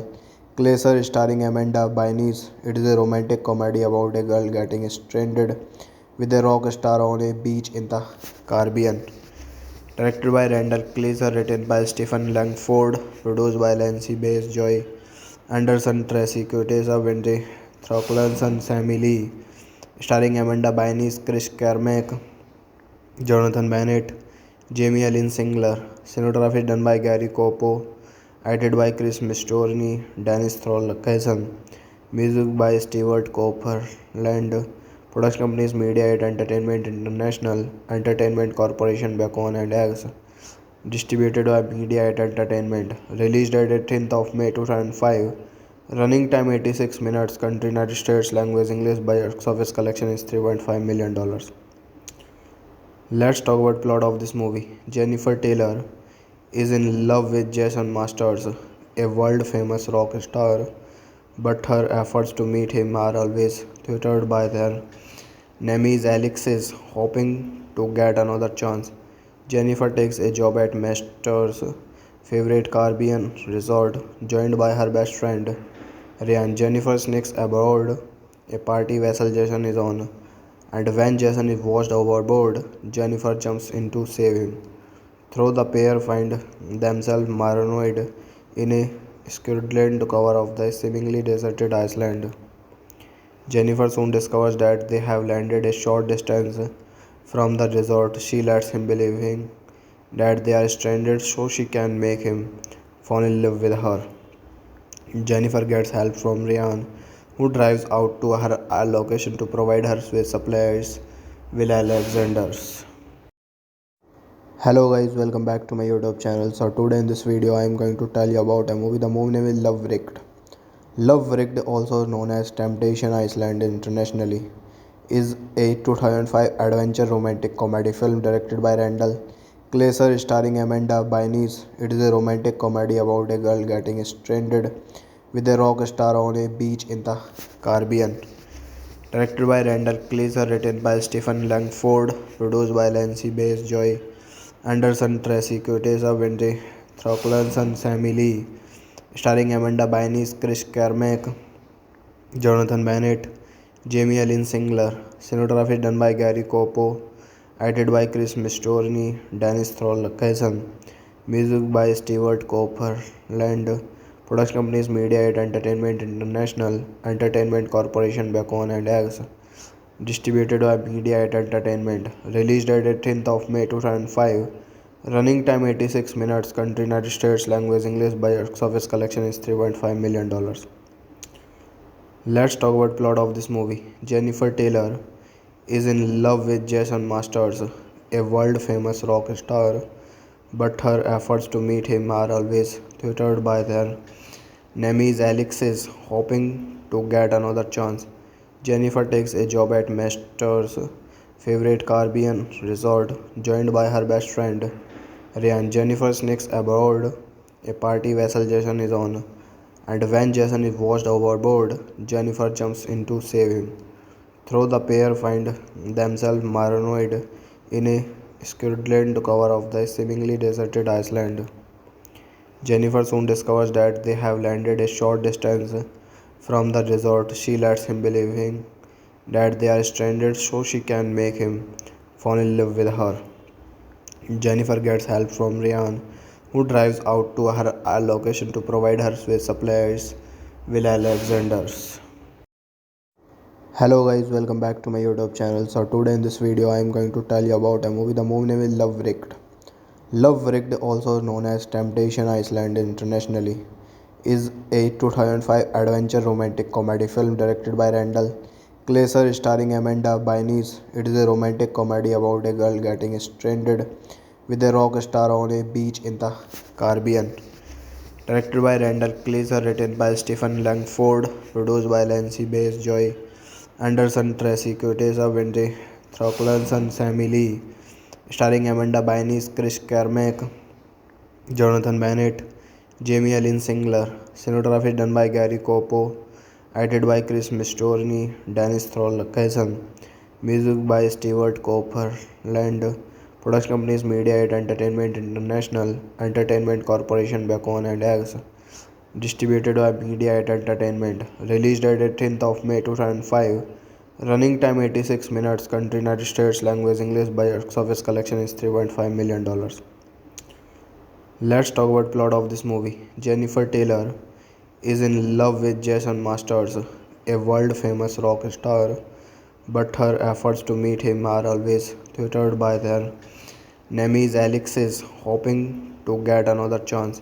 Kleiser starring Amanda Bynes. It is a romantic comedy about a girl getting stranded with a rock star on a beach in the Caribbean. Directed by Randall Kleiser, written by Stephen Langford, produced by Lancy Bass, Joy Anderson, Tracy Quateza, Wendy Throcklanson, Sammy Lee, starring Amanda Bynes, Chris Carmack, Jonathan Bennett, Jamie Lynn Singler. Cinematography done by Gary Copo, edited by Chris Mistorni, Dennis Tholkesen. Music by Stewart Copeland. Production companies Media 8 Entertainment International, Entertainment Corporation, Bacon and Eggs. Distributed by Media 8 Entertainment. Released at 18th of May 2005. Running time 86 minutes. Country United States. Language English. Box office collection is $3.5 million. Let's talk about plot of this movie. Jennifer Taylor is in love with Jason Masters, a world-famous rock star, but her efforts to meet him are always thwarted by their nemesis Alexis, hoping to get another chance. Jennifer takes a job at Masters' favorite Caribbean resort, joined by her best friend Ryan. Jennifer sneaks aboard a party vessel Jason is on, and when Jason is washed overboard, Jennifer jumps in to save him. Though the pair find themselves marooned in a squalid cover of the seemingly deserted island, Jennifer soon discovers that they have landed a short distance from the resort. She lets him believe that they are stranded so she can make him fall in love with her. Jennifer gets help from Ryan, who drives out to her location to provide her with supplies. Will Alexander's. Hello guys, welcome back to my YouTube channel. So today in this video I am going to tell you about a movie. The movie name is Love Wrecked. Love Wrecked, also known as Temptation Island internationally, is a 2005 adventure romantic comedy film directed by Randall Kleiser starring Amanda Bynes. It is a romantic comedy about a girl getting stranded with a rock star on a beach in the Caribbean. Directed by Randall Kleiser, written by Stephen Langford, produced by Lancy Bass, Joy Anderson, Tracy Quateza, Wendy Throcklanson, Sammy Lee, starring Amanda Bynes, Chris Carmack, Jonathan Bennett, Jamie Lynn Singler. Cinematography done by Gary Copo, edited by Chris Mistorni, Dennis Tholkesen. Music by Stewart Copeland. Production companies Media 8 Entertainment International, Entertainment Corporation, Bacon and Eggs. Distributed by Media 8 Entertainment. Released at 18th of May 2005. Running time 86 minutes. Country United States. Language English. Box office collection is $3.5 million. Let's talk about plot of this movie. Jennifer Taylor is in love with Jason Masters, a world-famous rock star, but her efforts to meet him are always thwarted by their nemesis Alexis, hoping to get another chance. Jennifer takes a job at Masters' favorite Caribbean resort, joined by her best friend Ryan. Jennifer sneaks aboard a party vessel Jason is on, and when Jason is washed overboard, Jennifer jumps in to save him. Though the pair find themselves marooned in a squalid cover of the seemingly deserted island, Jennifer soon discovers that they have landed a short distance from the resort. She lets him believe that they are stranded so she can make him fall in love with her. Jennifer gets help from Ryan, who drives out to her location to provide her with supplies. Will Alexander's. Hello guys, welcome back to my YouTube channel. So today in this video I am going to tell you about a movie. The movie name is Love Wrecked. Love Wrecked, also known as Temptation Island internationally, is a 2005 adventure romantic comedy film directed by Randall Kleiser starring Amanda Bynes. It is a romantic comedy about a girl getting stranded with a rock star on a beach in the Caribbean. Directed by Randall Kleiser, written by Stephen Langford, produced by Lancy Bass, Joy Anderson, Tracy Quateza, Wendy Throcklanson, Sammy Lee, starring Amanda Bynes, Chris Carmack, Jonathan Bennett, Jamie Lynn Singler. Cinematography done by Gary Copo, edited by Chris Mistorni, Dennis Tholkesen. Music by Stewart Copeland. Production companies Media 8 Entertainment International, Entertainment Corporation Bacon and Eggs. Distributed by Media 8 Entertainment. Released at 18th of May 2005. Running time 86 minutes. Country United States. Language English. Box office collection is $3.5 million. Let's talk about plot of this movie. Jennifer Taylor is in love with Jason Masters, a world-famous rock star, but her efforts to meet him are always thwarted by their nemesis Alexis, hoping to get another chance.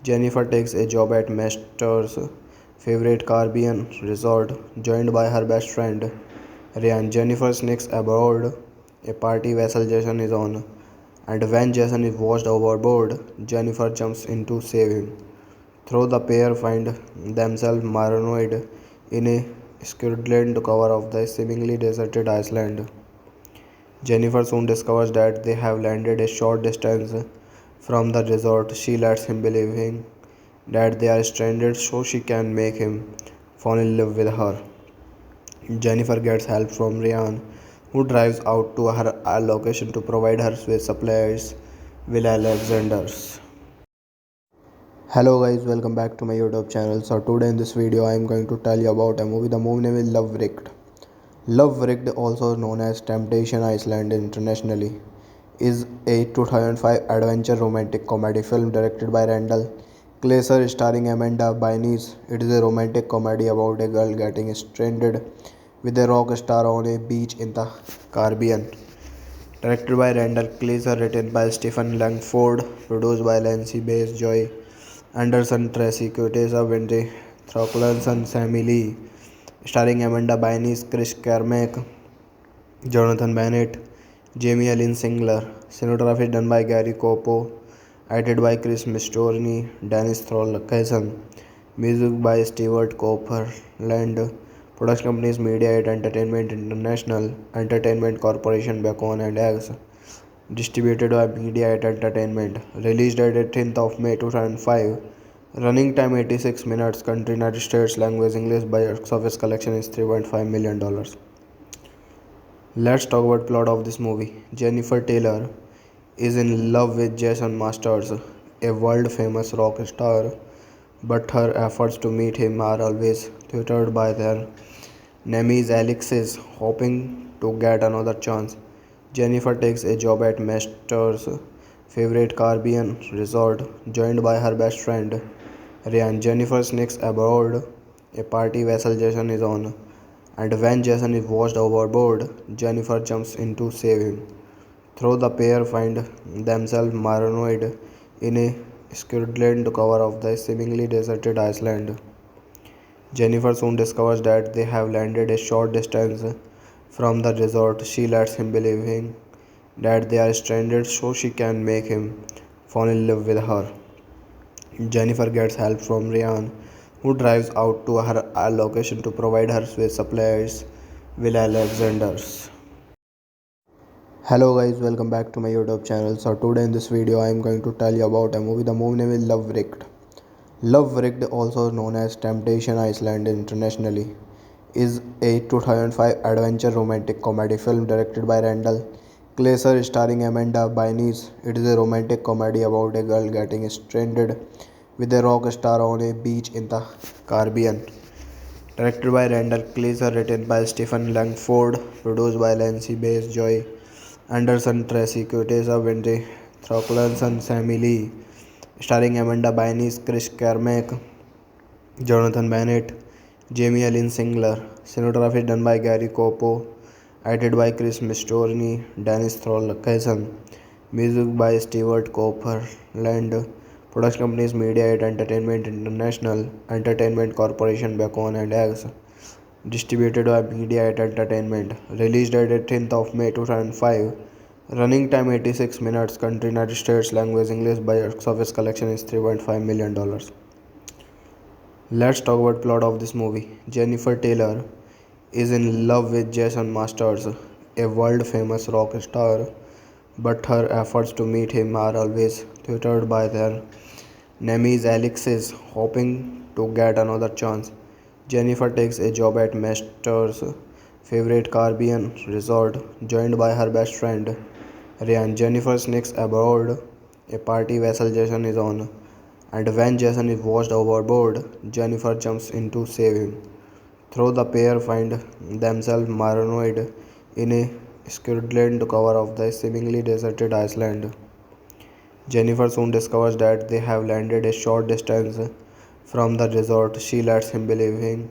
Jennifer takes a job at Masters' favorite Caribbean resort, joined by her best friend Ryan. Jennifer sneaks aboard a party vessel Jason is on, and when Jason is washed overboard, Jennifer jumps in to save him. Though the pair find themselves marooned in a squalid cover of the seemingly deserted island, Jennifer soon discovers that they have landed a short distance from the resort. She lets him believe that they are stranded so she can make him fall in love with her. Jennifer gets help from Ryan, who drives out to her location to provide her with supplies. Will Alexander's. Hello guys, welcome back to my YouTube channel. So today in this video I am going to tell you about a movie. The movie name is Love Wrecked. Love Wrecked, also known as Temptation Island internationally, is a 2005 adventure romantic comedy film directed by Randall Kleiser, starring Amanda Bynes. It is a romantic comedy about a girl getting stranded with a rock star on a beach in the Caribbean. Directed by Randall Kleiser, written by Stephen Langford, produced by Lancy Bass, Joy Anderson, Tracy Quateza, Wendy Throcklanson, Sammy Lee, starring Amanda Bynes, Chris Carmack, Jonathan Bennett, Jamie Lynn Singler. Cinematography done by Gary Copo, edited by Chris Mistorni, Dennis Tholkesen. Music by Stewart Copeland. Production companies Media 8 Entertainment International, Entertainment Corporation Bacon and Eggs. Distributed by Media 8 Entertainment. Released at 18th of May 2005. Running time 86 minutes. Country United States. Language English. Box office collection is $3.5 million. Let's talk about plot of this movie. Jennifer Taylor is in love with Jason Masters, a world-famous rock star, but her efforts to meet him are always thwarted by their nemesis Alexis, hoping to get another chance. Jennifer takes a job at Masters' favorite Caribbean resort, joined by her best friend Ryan. Jennifer sneaks aboard a party vessel Jason is on, and when Jason is washed overboard, Jennifer jumps in to save him. Though the pair find themselves marooned in a squalid cover of the seemingly deserted island, Jennifer soon discovers that they have landed a short distance from the resort. She lets him believe that they are stranded so she can make him fall in love with her. Jennifer gets help from Ryan, who drives out to her location to provide her with supplies. Will Alexander's. Hello guys, welcome back to my YouTube channel. So today in this video I am going to tell you about a movie. The movie name is Love Wrecked. Love Wrecked, also known as Temptation Island internationally, is a 2005 adventure romantic comedy film directed by Randall Kleiser, starring Amanda Bynes. It is a romantic comedy about a girl getting stranded with a rock star on a beach in the Caribbean. Directed by Randall Kleiser, written by Stephen Langford, produced by Lancy Bass, Joy Anderson, Tracy Quateza, Wendy Throcklanson, Sammy Lee, starring Amanda Bynes, Chris Carmack, Jonathan Bennett, Jamie Lynn Singler. Cinematography done by Gary Copo, edited by Chris Mistorni, Dennis Tholkesen. Music by Stewart Copeland. Production companies Media 8 Entertainment International, Entertainment Corporation Bacon and Eggs. Distributed by Media 8 Entertainment. Released at 18th of May 2005. Running time 86 minutes. Country United States. Language English. Box office collection is $3.5 million. Let's talk about plot of this movie. Jennifer Taylor is in love with Jason Masters, a world-famous rock star, but her efforts to meet him are always thwarted by their nemesis Alexis, hoping to get another chance. Jennifer takes a job at Masters' favorite Caribbean resort, joined by her best friend Ryan. Jennifer sneaks aboard a party vessel Jason is on, and when Jason is washed overboard, Jennifer jumps in to save him. Though the pair find themselves marooned in a squalid cover of the seemingly deserted island, Jennifer soon discovers that they have landed a short distance from the resort. She lets him believing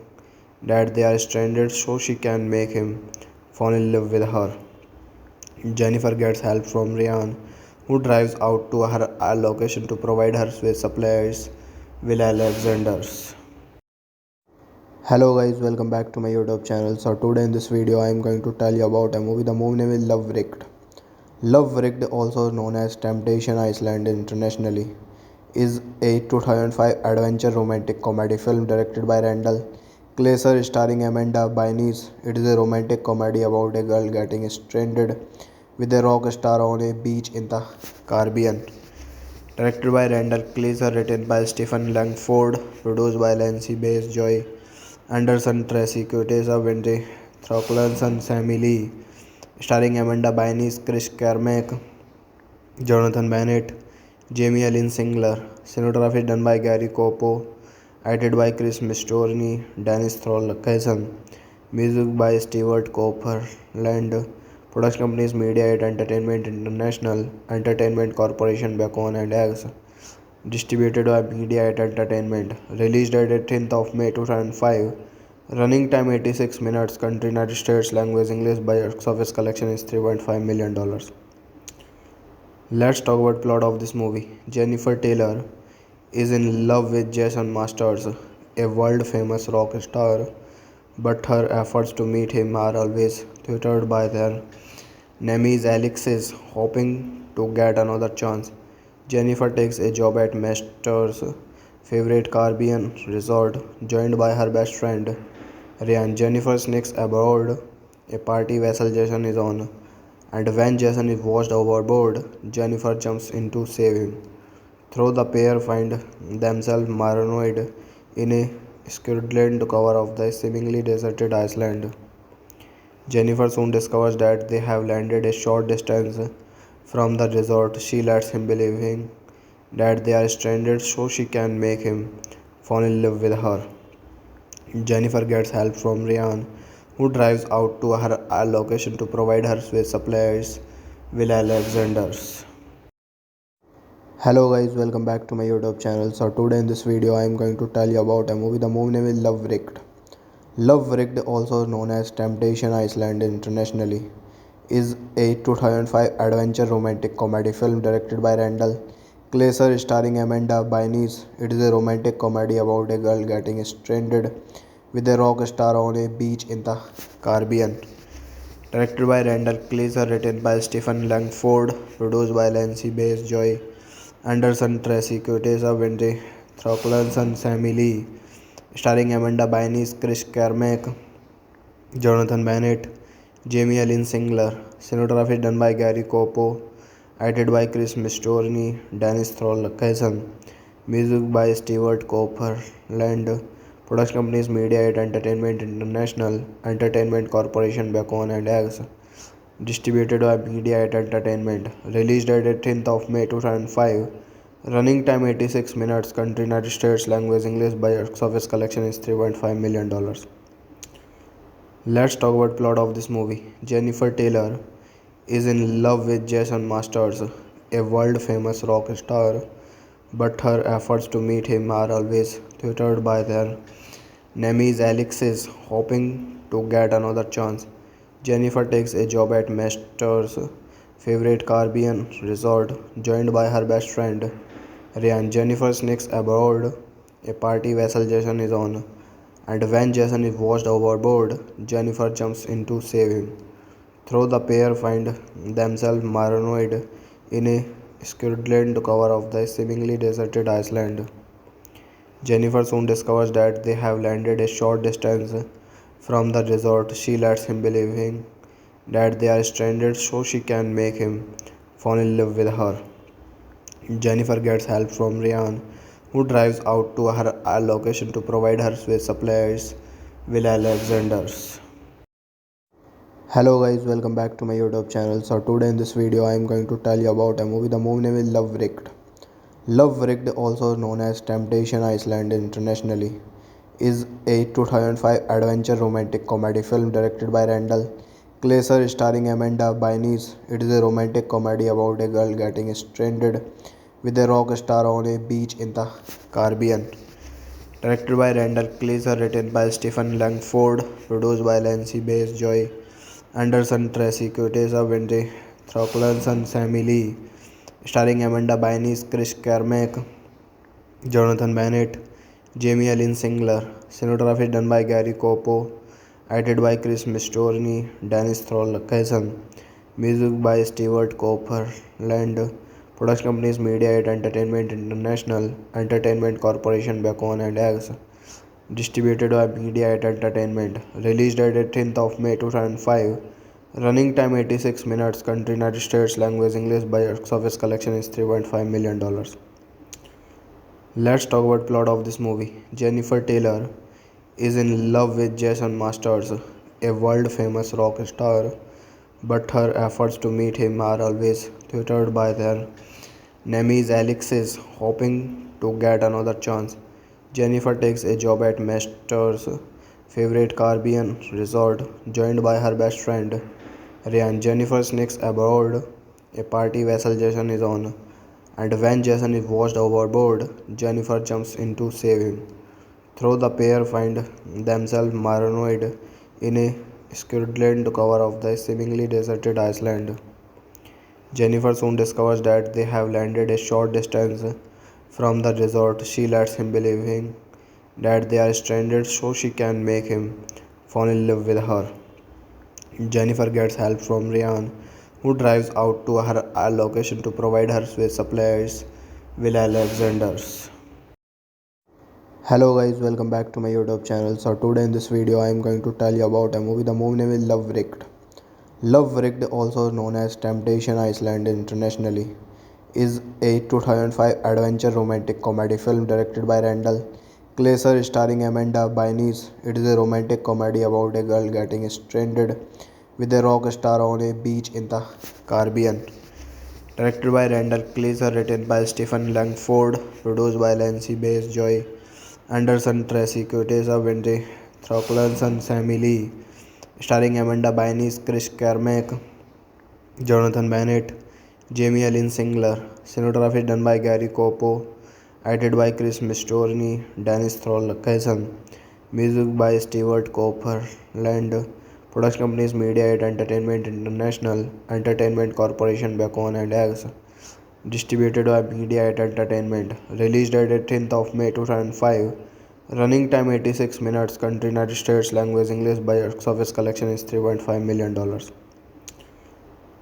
that they are stranded so she can make him fall in love with her. Jennifer gets help from Ryan, who drives out to her location to provide her with supplies. Will Alexander's. Hello guys, welcome back to my YouTube channel. So today in this video I am going to tell you about a movie. The movie name is Love Wrecked. Love Wrecked, also known as Temptation Island internationally, is a 2005 adventure romantic comedy film directed by Randall Kleiser starring Amanda Bynes. It is a romantic comedy about a girl getting stranded with a rock star on a beach in the Caribbean. Directed by Randall Kleiser, written by Stephen Langford, produced by Lancy Bass, Joy Anderson, Tracy Quateza, Wendy Throcklanson, Sammy Lee, starring Amanda Bynes, Chris Carmack, Jonathan Bennett, Jamie Ellen Singler. Cinematography done by Gary Copo, edited by Chris Mistorni, Dennis Tholkesen. Music by Stewart Copeland. Production companies Media8 Entertainment International, Entertainment Corporation, Bacon and Eggs. Distributed by Media8 Entertainment. Released at 18th of May 2005. Running time 86 minutes. Country United States. Language English. Box office collection is $3.5 million. Let's talk about plot of this movie. Jennifer Taylor is in love with Jason Masters, a world-famous rock star, but her efforts to meet him are always thwarted by their nemesis Alexis, hoping to get another chance. Jennifer takes a job at Masters' favorite Caribbean resort, joined by her best friend Ryan. Jennifer sneaks aboard a party vessel Jason is on, and when Jason is washed overboard, Jennifer jumps in to save him. Though the pair find themselves marooned in a squalid cover of the seemingly deserted island, Jennifer soon discovers that they have landed a short distance from the resort. She lets him believing that they are stranded so she can make him fall in love with her. Jennifer gets help from Ryan, who drives out to her location to provide her with supplies. Will Alexander's. Hello guys, welcome back to my YouTube channel. So today in this video I am going to tell you about a movie. The movie name is Love Wrecked. Love Wrecked, also known as Temptation Island internationally, is a 2005 adventure romantic comedy film directed by Randall Kleiser starring Amanda Bynes. It is a romantic comedy about a girl getting stranded with a rock star on a beach in the Caribbean. Directed by Randall Kleiser, written by Stephen Langford, produced by Lancy Bass, Joy Anderson, Tracy Quateza, Wendy Throcklanson, Sammy Lee, starring Amanda Bynes, Chris Carmack, Jonathan Bennett, Jamie Ellen Singler. Cinematography done by Gary Copo, edited by Chris Mistorni, Dennis Tholkesen. Music by Stewart Copeland. Production companies Media8 Entertainment International, Entertainment Corporation, Bacon and Eggs. Distributed by Media8 Entertainment. Released at 18th of May 2005. Running time 86 minutes. Country United States. Language English. Box office collection is $3.5 million. Let's talk about plot of this movie. Jennifer Taylor is in love with Jason Masters, a world-famous rock star, but her efforts to meet him are always thwarted by their nemesis Alexis, hoping to get another chance. Jennifer takes a job at Masters' favorite Caribbean resort, joined by her best friend Ryan. Jennifer sneaks aboard a party vessel Jason is on, and when Jason is washed overboard, Jennifer jumps in to save him. Though the pair find themselves marooned in a squalid cover of the seemingly deserted island, Jennifer soon discovers that they have landed a short distance from the resort. She lets him believe that they are stranded so she can make him fall in love with her. Jennifer gets help from Ryan, who drives out to her location to provide her with supplies. Will Alexander's. Hello guys, welcome back to my YouTube channel. So today in this video I am going to tell you about a movie. The movie name is Love Wrecked. Love Wrecked, also known as Temptation Island internationally, is a 2005 adventure romantic comedy film directed by Randall Kleiser starring Amanda Bynes. It is a romantic comedy about a girl getting stranded with a rock star on a beach in the Caribbean. Directed by Randall Kleiser, written by Stephen Langford, produced by Lancy Bass, Joy Anderson, Tracy Quateza, Wendy Throcklanson, Sammy Lee, starring Amanda Bynes, Chris Carmack, Jonathan Bennett, Jamie Lynn Singler. Cinematography done by Gary Copo, edited by Chris Mistorni, Dennis Tholkesen. Music by Stewart Copeland. Production companies Media 8 Entertainment International, Entertainment Corporation, Bacon and Eggs. Distributed by Media 8 Entertainment. Released at 18th of May 2005. Running time 86 minutes. Country United States. Language English. Box office collection is $3.5 million. Let's talk about plot of this movie. Jennifer Taylor is in love with Jason Masters, a world-famous rock star, but her efforts to meet him are always thwarted by their nemesis Alexis, hoping to get another chance. Jennifer takes a job at Masters' favorite Caribbean resort, joined by her best friend Ryan. Jennifer sneaks aboard a party vessel Jason is on, and when Jason is washed overboard, Jennifer jumps in to save him. Though the pair find themselves marooned in a squalid cover of the seemingly deserted island, Jennifer soon discovers that they have landed a short distance from the resort. She lets him believe that they are stranded so she can make him fall in love with her. Jennifer gets help from Ryan, who drives out to her location to provide her with supplies. Will Alexander's. Hello guys, welcome back to my YouTube channel. So today in this video I am going to tell you about a movie. The movie name is Love Wrecked. Love Wrecked, also known as Temptation Island internationally, is a 2005 adventure romantic comedy film directed by Randall Kleiser starring Amanda Bynes. It is a romantic comedy about a girl getting stranded with a rock star on a beach in the Caribbean. Directed by Randall Kleiser, written by Stephen Langford, produced by Lancy Bass, Joy Anderson, Tracy Quateza, Wendy Throcklanson, Sammy Lee, starring Amanda Bynes, Chris Carmack, Jonathan Bennett, Jamie Lynn Singler. Cinematography done by Gary Copo, edited by Chris Mistorni, Dennis Tholkesen. Music by Stewart Copeland. Production companies Media 8 Entertainment International, Entertainment Corporation, Bacon and Eggs. Distributed by Media 8 Entertainment. Released at 18th of May 2005. Running time 86 minutes. Country United States. Language English. Box office collection is $3.5 million.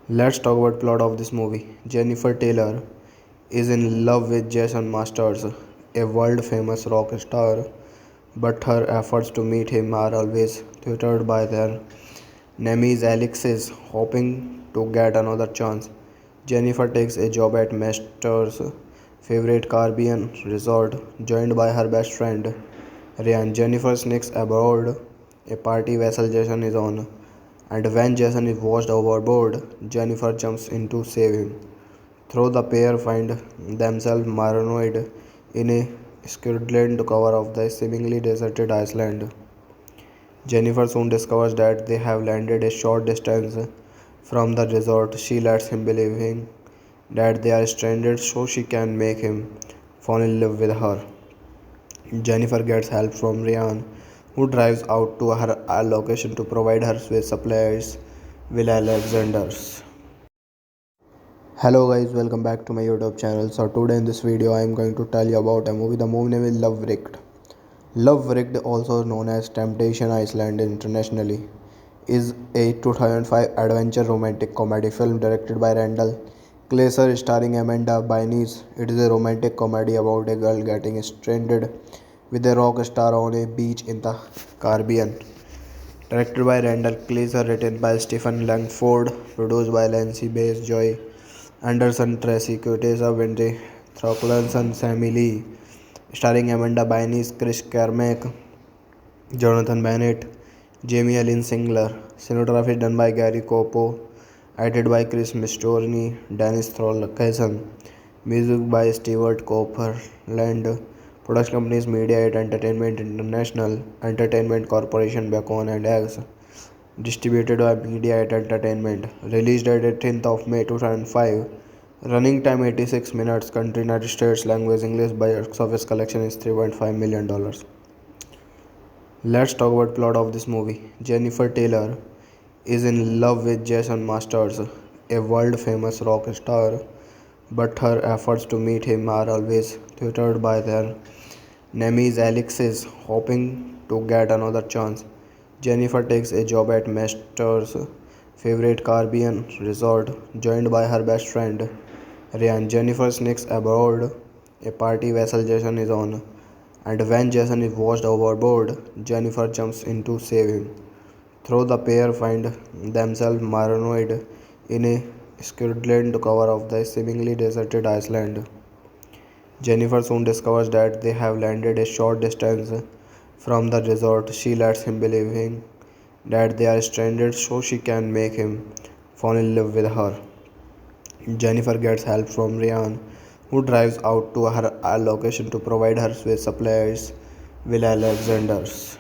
Let's talk about plot of this movie. Jennifer Taylor is in love with Jason Masters, a world-famous rock star, but her efforts to meet him are always thwarted by their nemesis Alexis, hoping to get another chance. Jennifer takes a job at Masters' favorite Caribbean resort, joined by her best friend Ryan. Jennifer sneaks aboard a party vessel Jason is on, and when Jason is washed overboard, Jennifer jumps in to save him. Though the pair find themselves marooned in a squalid cover of the seemingly deserted island, Jennifer soon discovers that they have landed a short distance from the resort. She lets him believe that they are stranded so she can make him fall in love with her. Jennifer gets help from Ryan, who drives out to her location to provide her with supplies. Will Alexander's. Hello guys, welcome back to my YouTube channel. So today in this video I am going to tell you about a movie. The movie name is Love Wrecked. Love Wrecked, also known as Temptation Island internationally, is a 2005 adventure romantic comedy film directed by Randall Kleiser starring Amanda Bynes. It is a romantic comedy about a girl getting stranded with a rock star on a beach in the Caribbean. Directed by Randall Kleiser, written by Stephen Langford, produced by Lancy Bass, Joy Anderson, Tracy Quateza, Wendy Throcklanson, Sammy Lee, starring Amanda Bynes, Chris Carmack, Jonathan Bennett, Jamie Lynn Singler. Cinematography done by Gary Copo, edited by Chris Mistorni, Dennis Tholkesen. Music by Stewart Copeland. Production companies Media 8 Entertainment International, Entertainment Corporation Bacon and Eggs. Distributed by Media 8 Entertainment. Released at 18th of May 2005. Running time 86 minutes. Country United States. Language English. Box office collection is $3.5 million. Let's talk about plot of this movie. Jennifer Taylor is in love with Jason Masters, a world-famous rock star, but her efforts to meet him are always thwarted by their nemesis Alexis, hoping to get another chance. Jennifer takes a job at Masters' favorite Caribbean resort, joined by her best friend Ryan. Jennifer sneaks aboard a party vessel Jason is on, and when Jason is washed overboard, Jennifer jumps in to save him. Though the pair find themselves marooned in a squalid cover of the seemingly deserted island, Jennifer soon discovers that they have landed a short distance from the resort. She lets him believe that they are stranded so she can make him fall in love with her. Jennifer gets help from Ryan, who drives out to her location to provide her with supplies. Will Alexander's.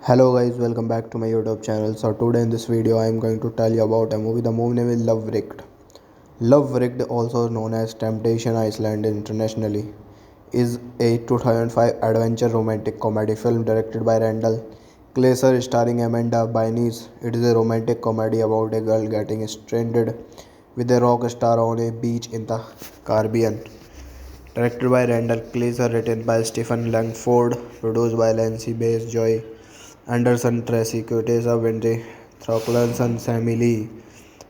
Hello guys, welcome back to my YouTube channel. So today in this video I am going to tell you about a movie. The movie name is Love Wrecked. Love Wrecked, also known as Temptation Island internationally, is a 2005 adventure romantic comedy film directed by Randall Kleiser, starring Amanda Bynes. It is a romantic comedy about a girl getting stranded with a rock star on a beach in the Caribbean. Directed by Randall Kleiser, written by Stephen Langford, produced by Lancy Bass, Joy Anderson, Tracy Quateza, Wendy Throcklanson, Sammy Lee,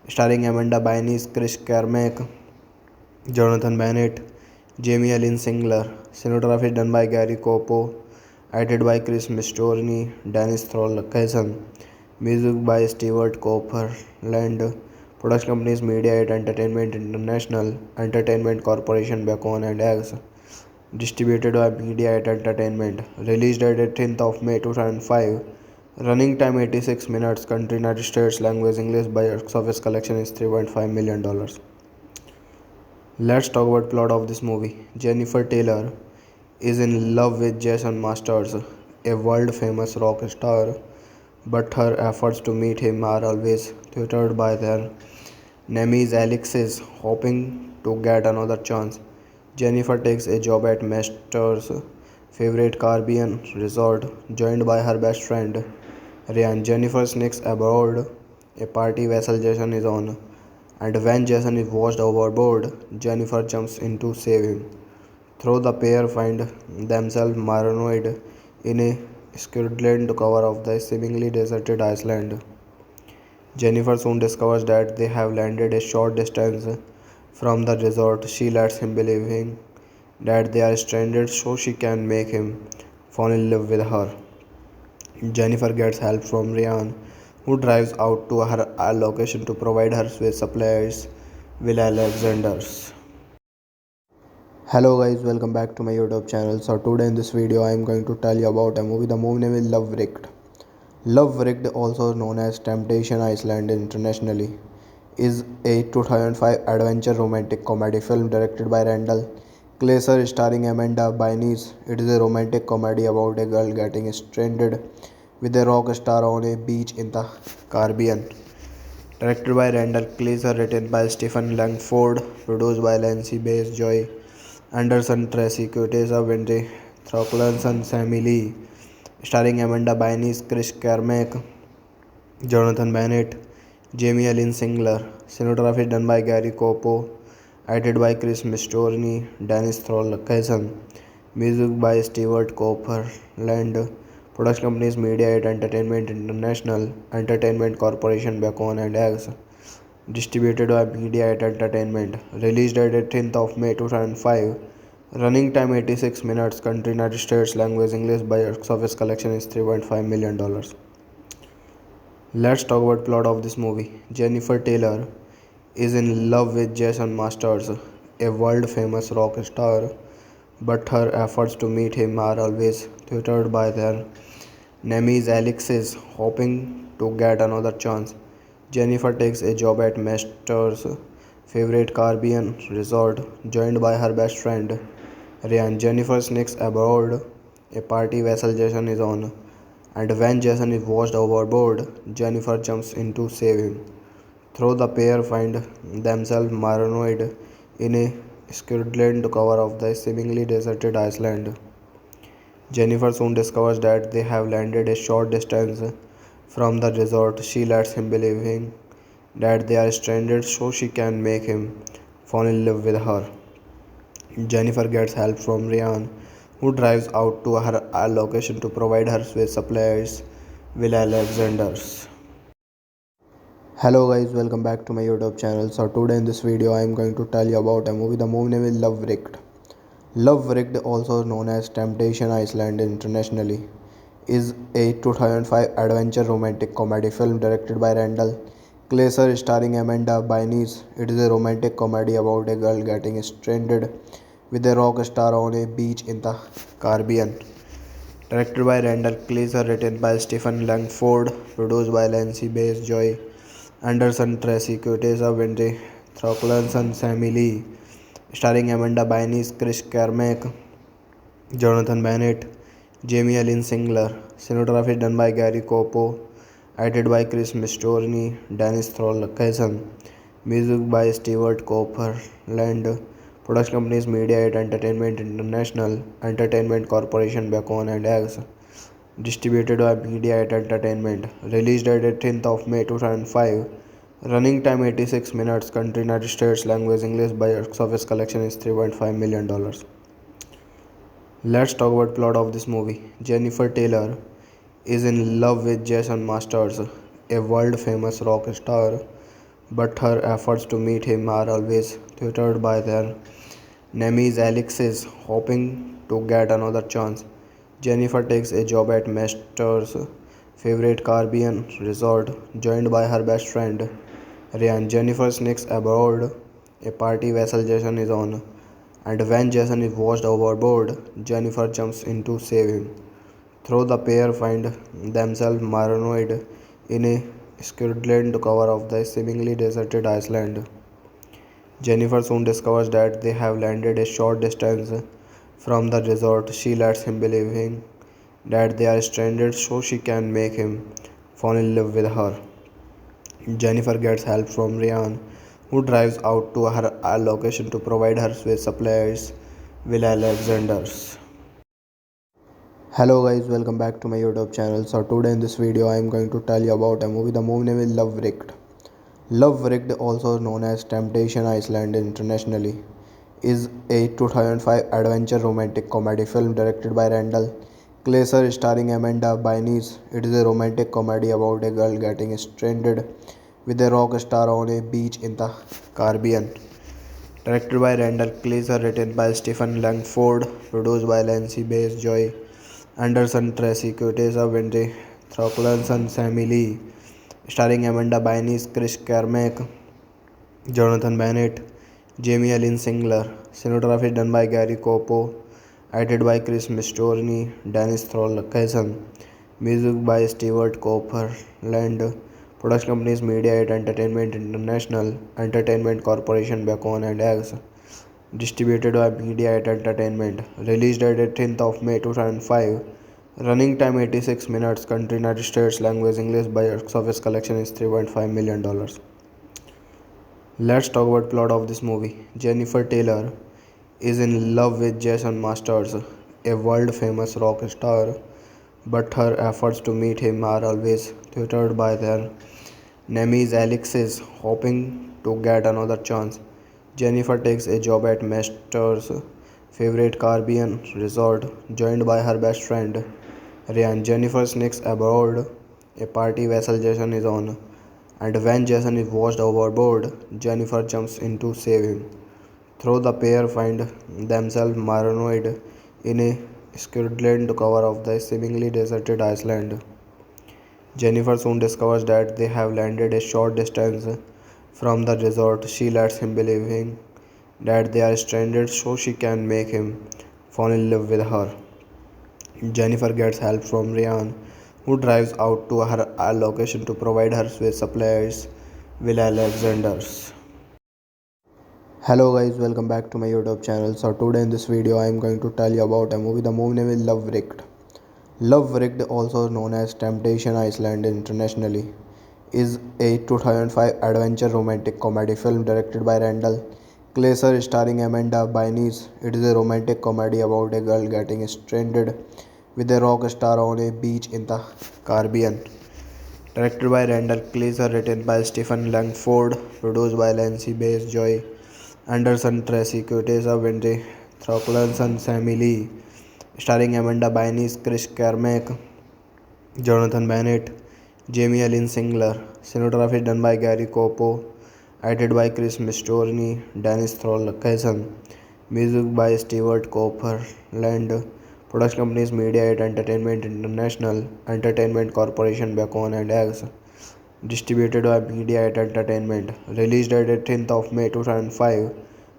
starring Amanda Bynes, Chris Carmack, Jonathan Bennett, Jamie Lynn Singler. Cinematography done by Gary Copo, edited by Chris Mistorni, Dennis Tholkesen. Music by Stewart Copeland. Production companies Media 8 Entertainment International, Entertainment Corporation Bacon and Eggs. Distributed by Media 8 Entertainment. Released at 18th of May 2005. Running time 86 minutes. Country United States. Language English. Box office collection is $3.5 million. Let's talk about plot of this movie. Jennifer Taylor is in love with Jason Masters, a world-famous rock star, but her efforts to meet him are always thwarted by their nemesis Alexis, hoping to get another chance. Jennifer takes a job at Masters' favorite Caribbean resort, joined by her best friend Ryan. Jennifer sneaks aboard a party vessel Jason is on, and when Jason is washed overboard, Jennifer jumps in to save him. Though the pair find themselves marooned in a squalid cover of the seemingly deserted island, Jennifer soon discovers that they have landed a short distance from the resort. She lets him believe that they are stranded so she can make him fall in love with her. Jennifer gets help from Ryan, who drives out to her location to provide her with supplies. Will Alexander's. Hello guys, welcome back to my YouTube channel. So today in this video I am going to tell you about a movie. The movie name is Love Wrecked. Love Wrecked, also known as Temptation Island internationally, is a 2005 adventure romantic comedy film directed by Randall Kleiser, starring Amanda Bynes. It is a romantic comedy about a girl getting stranded with a rock star on a beach in the Caribbean. Directed by Randall Kleiser, written by Stephen Langford, produced by Lancy Bass, Joy Anderson, Tracy Quateza, Wendy Throcklanson, Sammy Lee, starring Amanda Bynes, Chris Carmack, Jonathan Bennett, Jamie Lynn Singler. Cinematography done by Gary Copo, edited by Chris Mistorni, Dennis Tholkesen. Music by Stewart Copeland. Production companies Media 8 Entertainment International, Entertainment Corporation Bacon and Eggs. Distributed by Media 8 Entertainment. Released at 18th of May 2005. Running time 86 minutes. Country United States. Language English. Box office collection is $3.5 million. Let's talk about plot of this movie. Jennifer Taylor is in love with Jason Masters, a world famous rock star, but her efforts to meet him are always thwarted by their nemesis Alexis, hoping to get another chance. Jennifer takes a job at Masters' favorite Caribbean resort, joined by her best friend Ryan. Jennifer sneaks aboard a party vessel Jason is on, and when Jason is washed overboard, Jennifer jumps in to save him. Though the pair find themselves marooned in a squalid cover of the seemingly deserted island, Jennifer soon discovers that they have landed a short distance from the resort. She lets him believing that they are stranded so she can make him fall in love with her. Jennifer gets help from Ryan, who drives out to her location to provide her with supplies. Will Alexander's. Hello guys, welcome back to my YouTube channel. So today in this video I am going to tell you about a movie. The movie name is Love Wrecked. Love Wrecked, also known as Temptation Island internationally, is a 2005 adventure romantic comedy film directed by Randall Kleiser starring Amanda Bynes. It is a romantic comedy about a girl getting stranded with a rock star on a beach in the Caribbean. Directed by Randall Kleiser, written by Stephen Langford, produced by Lancy Bass, Joy Anderson, Tracy Quateza, Wendy Throcklanson, Sammy Lee, starring Amanda Bynes, Chris Carmack, Jonathan Bennett, Jamie Allen Singler. Cinematography done by Gary Copo, edited by Chris Mistorni, Dennis Tholkesen. Music by Stewart Copeland. Production companies Media8 Entertainment International, Entertainment Corporation, Bacon and Eggs. Distributed by Media8 Entertainment. Released at 18th of May 2005. Running time 86 minutes. Country United States. Language English. Box office collection is $3.5 million. Let's talk about plot of this movie. Jennifer Taylor is in love with Jason Masters, a world famous rock star, but her efforts to meet him are always thwarted by their nemesis Alexis, hoping to get another chance. Jennifer takes a job at Masters' favorite Caribbean resort, joined by her best friend Ryan. Jennifer sneaks aboard a party vessel Jason is on, and when Jason is washed overboard, Jennifer jumps in to save him. Though the pair find themselves marooned in a squalid cover of the seemingly deserted island, Jennifer soon discovers that they have landed a short distance from the resort. She lets him believing that they are stranded so she can make him fall in love with her. Jennifer gets help from Ryan, who drives out to her location to provide her with supplies. Will Alexander's. Hello guys, welcome back to my YouTube channel. So today in this video I am going to tell you about a movie. The movie name is Love Wrecked. Love Wrecked, also known as Temptation Island internationally, is a 2005 adventure romantic comedy film directed by Randall Kleiser starring Amanda Bynes. It is a romantic comedy about a girl getting stranded with a rock star on a beach in the Caribbean. Directed by Randall Kleiser, written by Stephen Langford, produced by Lancy Bass, Joy Anderson, Tracy Quateza, Wendy Throcklanson, Sammy Lee, starring Amanda Bynes, Chris Carmack, Jonathan Bennett, Jamie Allen Singler. Cinematography done by Gary Copo, edited by Chris Mistorni, Dennis Tholkesen. Music by Stewart Copeland. Production companies Media8 Entertainment International, Entertainment Corporation, Bacon and Eggs. Distributed by Media8 Entertainment. Released at 18th of May 2005. Running time 86 minutes. Country United States. Language English. Box office collection is $3.5 million. Let's talk about plot of this movie. Jennifer Taylor is in love with Jason Masters, a world famous rock star, but her efforts to meet him are always thwarted by their nemesis Alexis, hoping to get another chance. Jennifer takes a job at Masters' favorite Caribbean resort, joined by her best friend Ryan. Jennifer sneaks aboard a party vessel Jason is on, and when Jason is washed overboard, Jennifer jumps in to save him. Though the pair find themselves marooned in a squalid cover of the seemingly deserted Iceland, Jennifer soon discovers that they have landed a short distance from the resort. She lets him believe that they are stranded so she can make him fall in love with her. Jennifer gets help from Ryan, who drives out to her location to provide her with supplies. Will Alexander's. Hello guys, welcome back to my YouTube channel. So today in this video I am going to tell you about a movie. The movie name is Love Wrecked. Love Wrecked, also known as Temptation Island internationally, is a 2005 adventure romantic comedy film directed by Randall Kleiser starring Amanda Bynes. It is a romantic comedy about a girl getting stranded with a rock star on a beach in the Caribbean. Directed by Randall Kleiser, written by Stephen Langford, produced by Lancy Bass, Joy Anderson, Tracy Quateza, Wendy Throcklanson, Sammy Lee, starring Amanda Bynes, Chris Carmack, Jonathan Bennett, Jamie Lynn Singler. Cinematography done by Gary Copo, edited by Chris Mistorni, Dennis Tholkesen. Music by Stewart Copeland. Production companies Media 8 Entertainment International, Entertainment Corporation, Bacon and Eggs. Distributed by Media 8 Entertainment. Released at 18th of May 2005.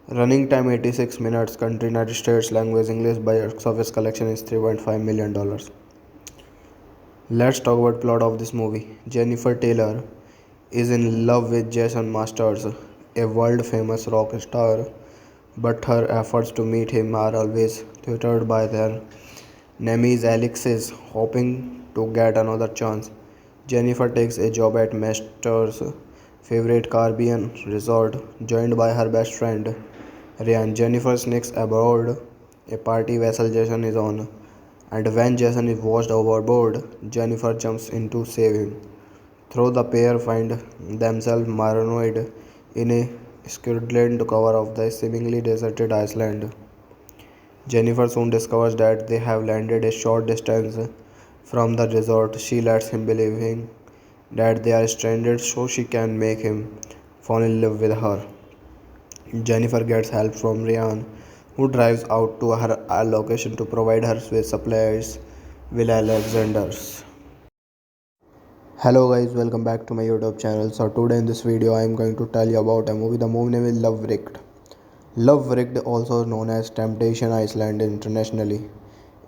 Running time 86 minutes. Country United States. Language English. Box office collection is $3.5 million. Let's talk about plot of this movie. Jennifer Taylor is in love with Jason Masters, a world famous rock star, but her efforts to meet him are always thwarted by their nemesis Alexis, hoping to get another chance. Jennifer takes a job at Master's favorite Caribbean resort, joined by her best friend Ryan. Jennifer sneaks aboard a party vessel Jason is on, and when Jason is washed overboard, Jennifer jumps in to save him. Though the pair find themselves marooned in a squalid cover of the seemingly deserted Iceland, Jennifer soon discovers that they have landed a short distance from the resort. She lets him believe that they are stranded so she can make him fall in love with her. Jennifer gets help from Ryan, who drives out to her location to provide her with supplies. Will Alexander's. Hello guys, welcome back to my YouTube channel. So today in this video I am going to tell you about a movie. The movie name is Love Wrecked. Love Wrecked, also known as Temptation Island internationally,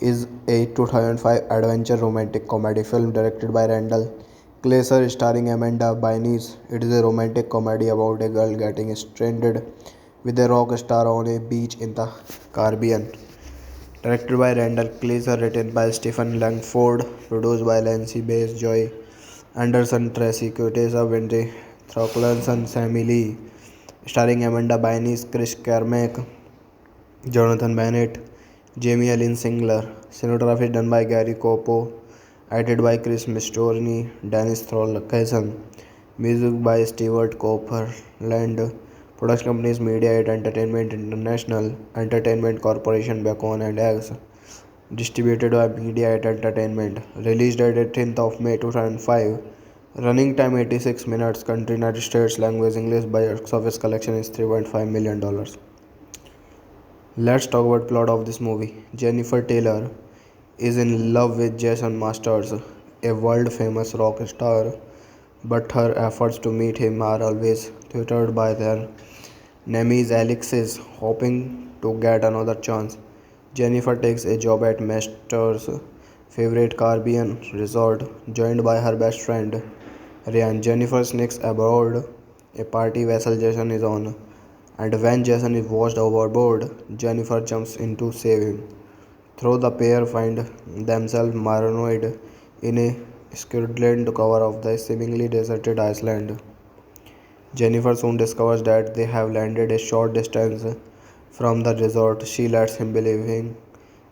is a 2005 adventure romantic comedy film directed by Randall Kleiser starring Amanda Bynes. It is a romantic comedy about a girl getting stranded with a rock star on a beach in the Caribbean. Directed by Randall Kleiser, written by Stephen Langford, produced by Lancy Bass, Joy Anderson, Tracy Quateza, Wendy Throcklanson, Sammy Lee, starring Amanda Bynes, Chris Carmack, Jonathan Bennett, Jamie Lynn Singler. Cinematography done by Gary Copo, edited by Chris Mistorni, Dennis Tholkesen. Music by Stewart Copeland. Production companies Media 8 Entertainment International, Entertainment Corporation, Bacon and Eggs. Distributed by Media 8 Entertainment. Released at 18th of May 2005. Running time 86 minutes. Country United States. Language English. Box office collection is $3.5 million. Let's talk about plot of this movie. Jennifer Taylor is in love with Jason Masters, a world famous rock star, but her efforts to meet him are always thwarted by their nemesis Alexis, hoping to get another chance. Jennifer takes a job at Master's favorite Caribbean resort, joined by her best friend Ryan. Jennifer sneaks aboard a party vessel Jason is on, and when Jason is washed overboard, Jennifer jumps in to save him. Though the pair find themselves marooned in a squalid cover of the seemingly deserted Iceland, Jennifer soon discovers that they have landed a short distance from the resort. She lets him believe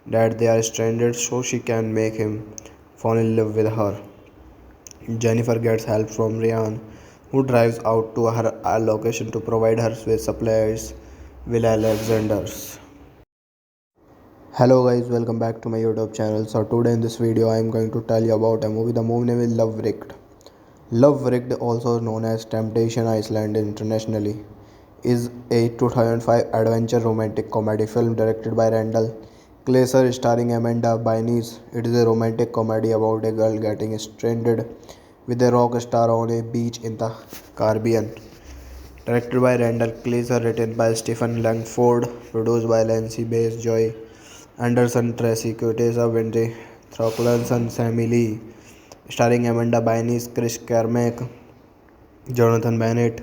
that they are stranded so she can make him fall in love with her. Jennifer gets help from Ryan, who drives out to her location to provide her with supplies. Will Alexander's. Hello guys, welcome back to my YouTube channel. So today in this video I am going to tell you about a movie. The movie name is Love Wrecked. Love Wrecked, also known as Temptation Island internationally, is a 2005 adventure romantic comedy film directed by Randall Kleiser starring Amanda Bynes. It is a romantic comedy about a girl getting stranded with a rock star on a beach in the Caribbean. Directed by Randall Kleiser, written by Stephen Langford, produced by Lancy Bass, Joy Anderson, Tracy Quateza, Wendy Throcklanson, Sammy Lee, starring Amanda Bynes, Chris Carmack, Jonathan Bennett,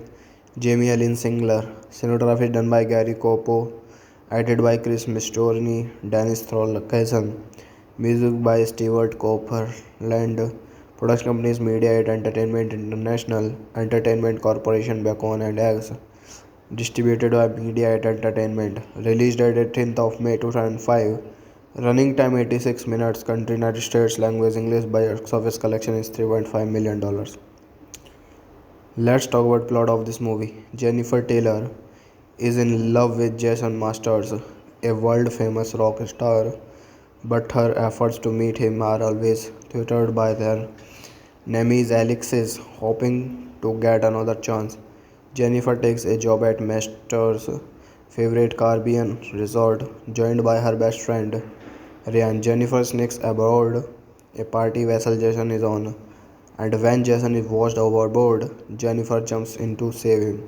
Jamie Lynn Singler. Cinematography done by Gary Copo, edited by Chris Mistorni, Dennis Tholkesen. Music by Stewart Copeland. Production companies Media 8 Entertainment International, Entertainment Corporation Bacon and Eggs. Distributed by Media 8 Entertainment. Released at 18th of May 2005. Running time 86 minutes. Country United States. Language English. Box office collection is $3.5 million. Let's talk about plot of this movie. Jennifer Taylor is in love with Jason Masters, a world-famous rock star, but her efforts to meet him are always thwarted by their nemesis Alexis, hoping to get another chance. Jennifer takes a job at Masters' favorite Caribbean resort, joined by her best friend Ryan. Jennifer sneaks aboard a party vessel Jason is on, and when Jason is washed overboard, Jennifer jumps in to save him.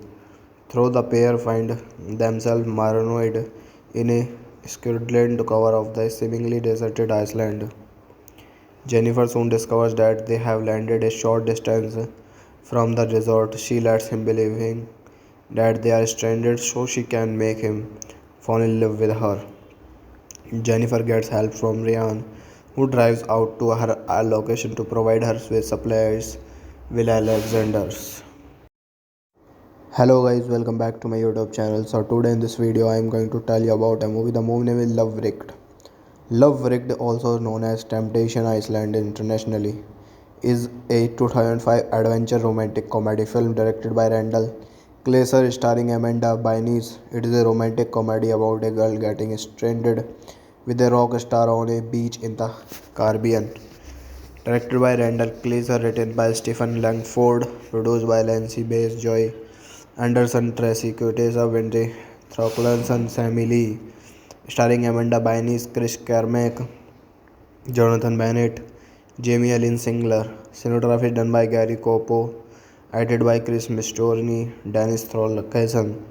Though the pair find themselves marooned in a squalid cover of the seemingly deserted island, Jennifer soon discovers that they have landed a short distance from the resort. She lets him believe that they are stranded so she can make him fall in love with her. Jennifer gets help from Ryan, who drives out to her location to provide her with supplies. Will Alexander's. Hello guys, welcome back to my YouTube channel. So today in this video I am going to tell you about a movie. The movie name is Love Wrecked. Love Wrecked, also known as Temptation Island internationally, is a 2005 adventure romantic comedy film directed by Randall Kleiser starring Amanda Bynes. It is a romantic comedy about a girl getting stranded with a rock star on a beach in the Caribbean. Directed by Randall Kleiser, written by Stephen Langford, produced by Lancy Bass, Joy Anderson, Tracy Quateza, Wendy Throcklanson, Sammy Lee, starring Amanda Bynes, Chris Carmack, Jonathan Bennett, Jamie Lynn Singler. Cinematography done by Gary Copo, edited by Chris Mistorni, Dennis Tholkesen.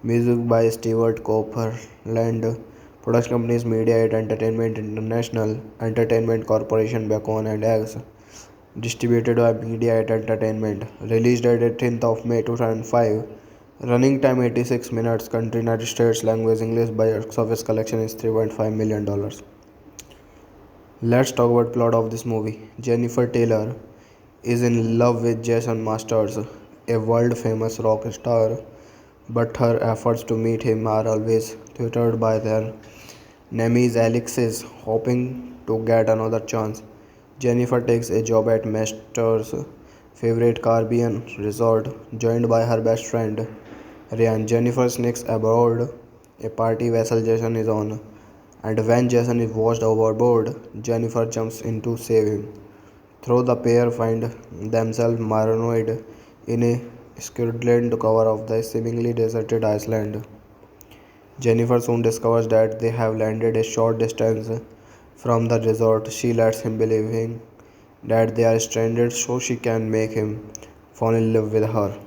Music by Stewart Copeland. Production companies Media 8 Entertainment International, Entertainment Corporation Bacon and Eggs. Distributed by Media 8 Entertainment. Released at 18th of May 2005. Running time 86 minutes. Country United States. Language English. Box office collection is $3.5 million. Let's talk about plot of this movie. Jennifer Taylor is in love with Jason Masters, a world-famous rock star, but her efforts to meet him are always thwarted by their nemesis Alexis, hoping to get another chance. Jennifer takes a job at Masters' favorite Caribbean resort, joined by her best friend Ryan. Jennifer sneaks aboard a party vessel Jason is on, and when Jason is washed overboard, Jennifer jumps in to save him. Though the pair find themselves marooned in a squalid cover of the seemingly deserted island, Jennifer soon discovers that they have landed a short distance from the resort. She lets him believe that they are stranded so she can make him fall in love with her.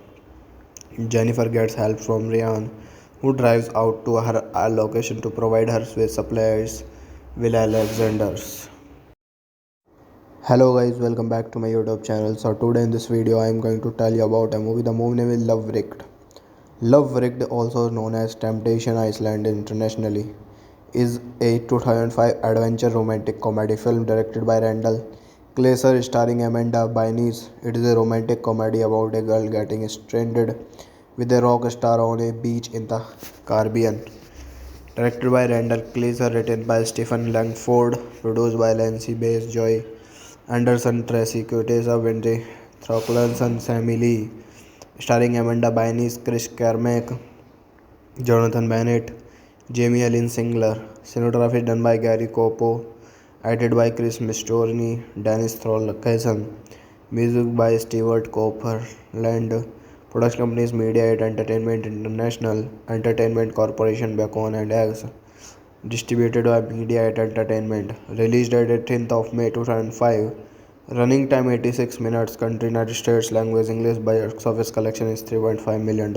Jennifer gets help from Ryan, who drives out to her location to provide her with supplies. Will Alexander's. Hello guys, welcome back to my YouTube channel. So today in this video I am going to tell you about a movie. The movie name is Love Wrecked. Love Wrecked, also known as Temptation Island internationally, is a 2005 adventure romantic comedy film directed by Randall Kleiser starring Amanda Bynes. It is a romantic comedy about a girl getting stranded with a rock star on a beach in the Caribbean. Directed by Randall Kleiser, written by Stephen Langford, produced by Lancy Bass, Joy Anderson, Tracy Quateza, Wendy Throcklanson, Sammy Lee, starring Amanda Bynes, Chris Carmack, Jonathan Bennett, Jamie Lynn Singler. Cinematography done by Gary Copo, edited by Chris Mistorni, Dennis Tholkesen. Music by Stewart Copeland. Production companies Media8 Entertainment International, Entertainment Corporation Bacon and Eggs. Distributed by Media8 Entertainment. Released at 18th of May 2005. Running time 86 minutes. Country United States. Language English. Box office collection is $3.5 million.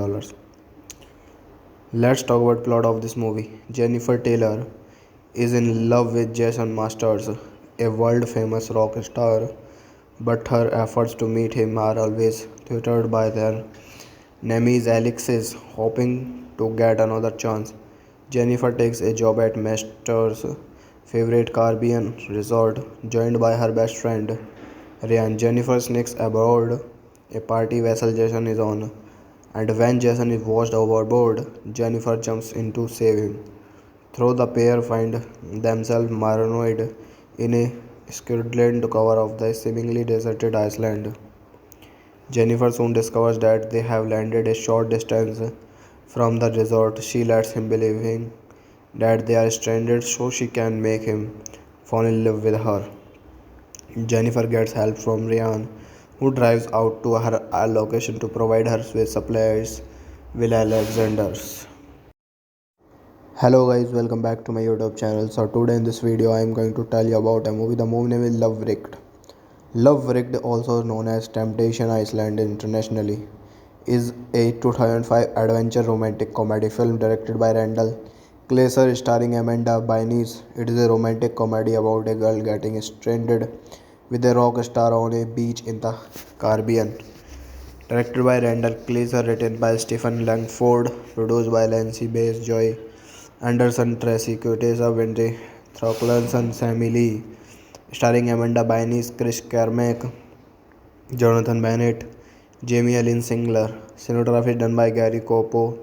Let's talk about plot of this movie. Jennifer Taylor is in love with Jason Masters, a world-famous rock star, but her efforts to meet him are always thwarted by their nemesis Alexis, hoping to get another chance. Jennifer takes a job at Masters' favorite Caribbean resort, joined by her best friend Ryan. Jennifer sneaks aboard a party vessel Jason is on, and when Jason is washed overboard, Jennifer jumps in to save him. Though the pair find themselves marooned in a squalid cover of the seemingly deserted island, Jennifer soon discovers that they have landed a short distance from the resort. She lets him believing that they are stranded so she can make him fall in love with her. Jennifer gets help from Ryan, who drives out to her location to provide her with supplies. Will Alexander's. Hello guys, welcome back to my YouTube channel. So today in this video I am going to tell you about a movie. The movie name is Love Wrecked. Love Wrecked, also known as Temptation Island internationally, is a 2005 adventure romantic comedy film directed by Randall Kleiser starring Amanda Bynes. It is a romantic comedy about a girl getting stranded with a rock star on a beach in the Caribbean. Directed by Randall Kleiser, written by Stephen Langford, produced by Lancy Bass, Joy Anderson, Tracy Quateza, Wendy Thorkildsen, Sammy Lee, starring Amanda Bynes, Chris Carmack, Jonathan Bennett, Jamie Lynn Singler. Cinematography done by Gary Copo,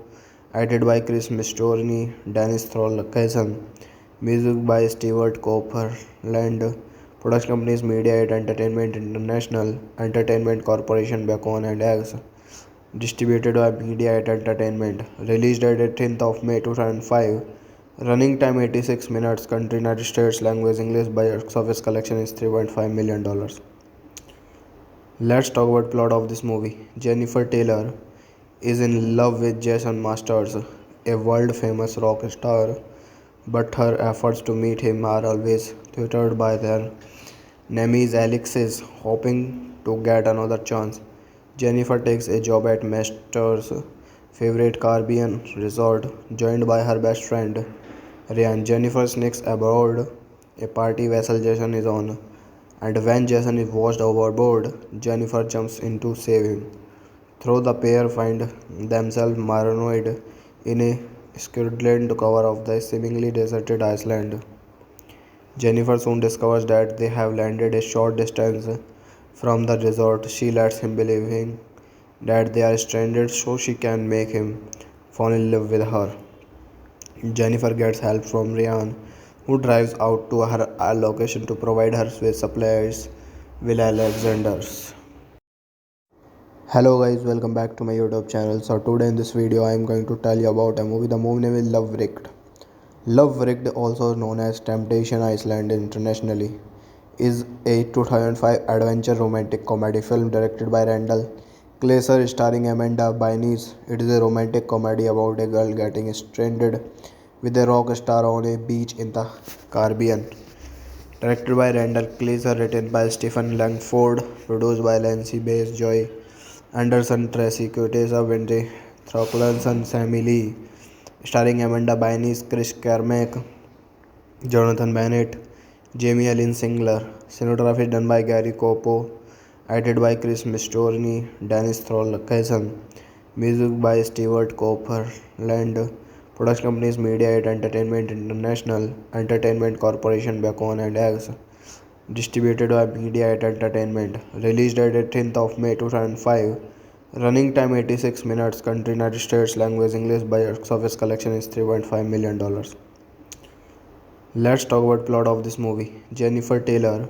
edited by Chris Mistorni, Dennis Tholkesen. Music by Stewart Copeland. Production companies Media8 Entertainment International, Entertainment Corporation Bacon and Eggs. Distributed by Media8 Entertainment. Released at 18th of May 2005. Running time 86 minutes. Country United States. Language English. Box office collection is $3.5 million. Let's talk about plot of this movie. Jennifer Taylor is in love with Jason Masters, a world-famous rock star, but her efforts to meet him are always thwarted by their nemesis Alexis, hoping to get another chance. Jennifer takes a job at Masters' favorite Caribbean resort, joined by her best friend Ryan. Jennifer sneaks aboard a party vessel Jason is on, and when Jason is washed overboard, Jennifer jumps in to save him. Though the pair find themselves marooned in a squalid cover of the seemingly deserted island, Jennifer soon discovers that they have landed a short distance from the resort. She lets him believing that they are stranded so she can make him fall in love with her. Jennifer gets help from Ryan, who drives out to her location to provide her with supplies. Will Alexander's. Hello guys, welcome back to my YouTube channel. So today in this video I am going to tell you about a movie. The movie name is Love Wrecked. Love Wrecked, also known as Temptation Island internationally, is a 2005 adventure romantic comedy film directed by Randall Kleiser starring Amanda Bynes. It is a romantic comedy about a girl getting stranded with a rock star on a beach in the Caribbean. Directed by Randall Kleiser, written by Stephen Langford, produced by Lancy Bass, Joy Anderson, Tracy Quateza, Wendy Thorkildsen, Sammy Lee, starring Amanda Bynes, Chris Carmack, Jonathan Bennett, Jamie Lynn Singler. Cinematography done by Gary Copo, edited by Chris Mistorni, Dennis Tholkesen. Music by Stewart Copeland. Production companies Media8 Entertainment International, Entertainment Corporation Bacon and Eggs. Distributed by Media8 Entertainment. Released at 18th of May 2005. Running time 86 minutes. Country United States. Language English. Box office collection is $3.5 million. Let's talk about plot of this movie. Jennifer Taylor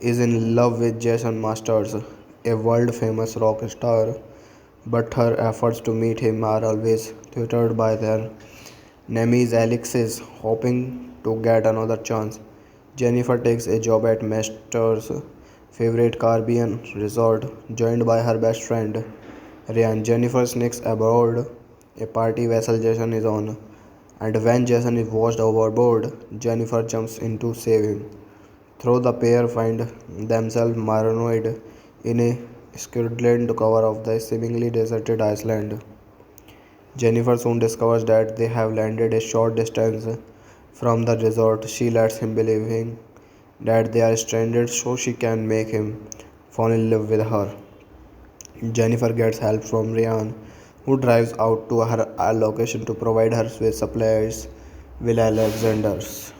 is in love with Jason Masters, a world-famous rock star, but her efforts to meet him are always thwarted by their nemesis Alexis, hoping to get another chance. Jennifer takes a job at Masters' favorite Caribbean resort, joined by her best friend Ryan Jennifer sneaks aboard a party vessel Jason is on, and when Jason is washed overboard, Jennifer jumps in to save him. Though the pair find themselves marooned in a squalid cover of the seemingly deserted island, Jennifer soon discovers that they have landed a short distance from the resort. She lets him believe that they are stranded so she can make him fall in love with her. Jennifer gets help from Ryan, who drives out to her location to provide her with supplies. Will Alexander's.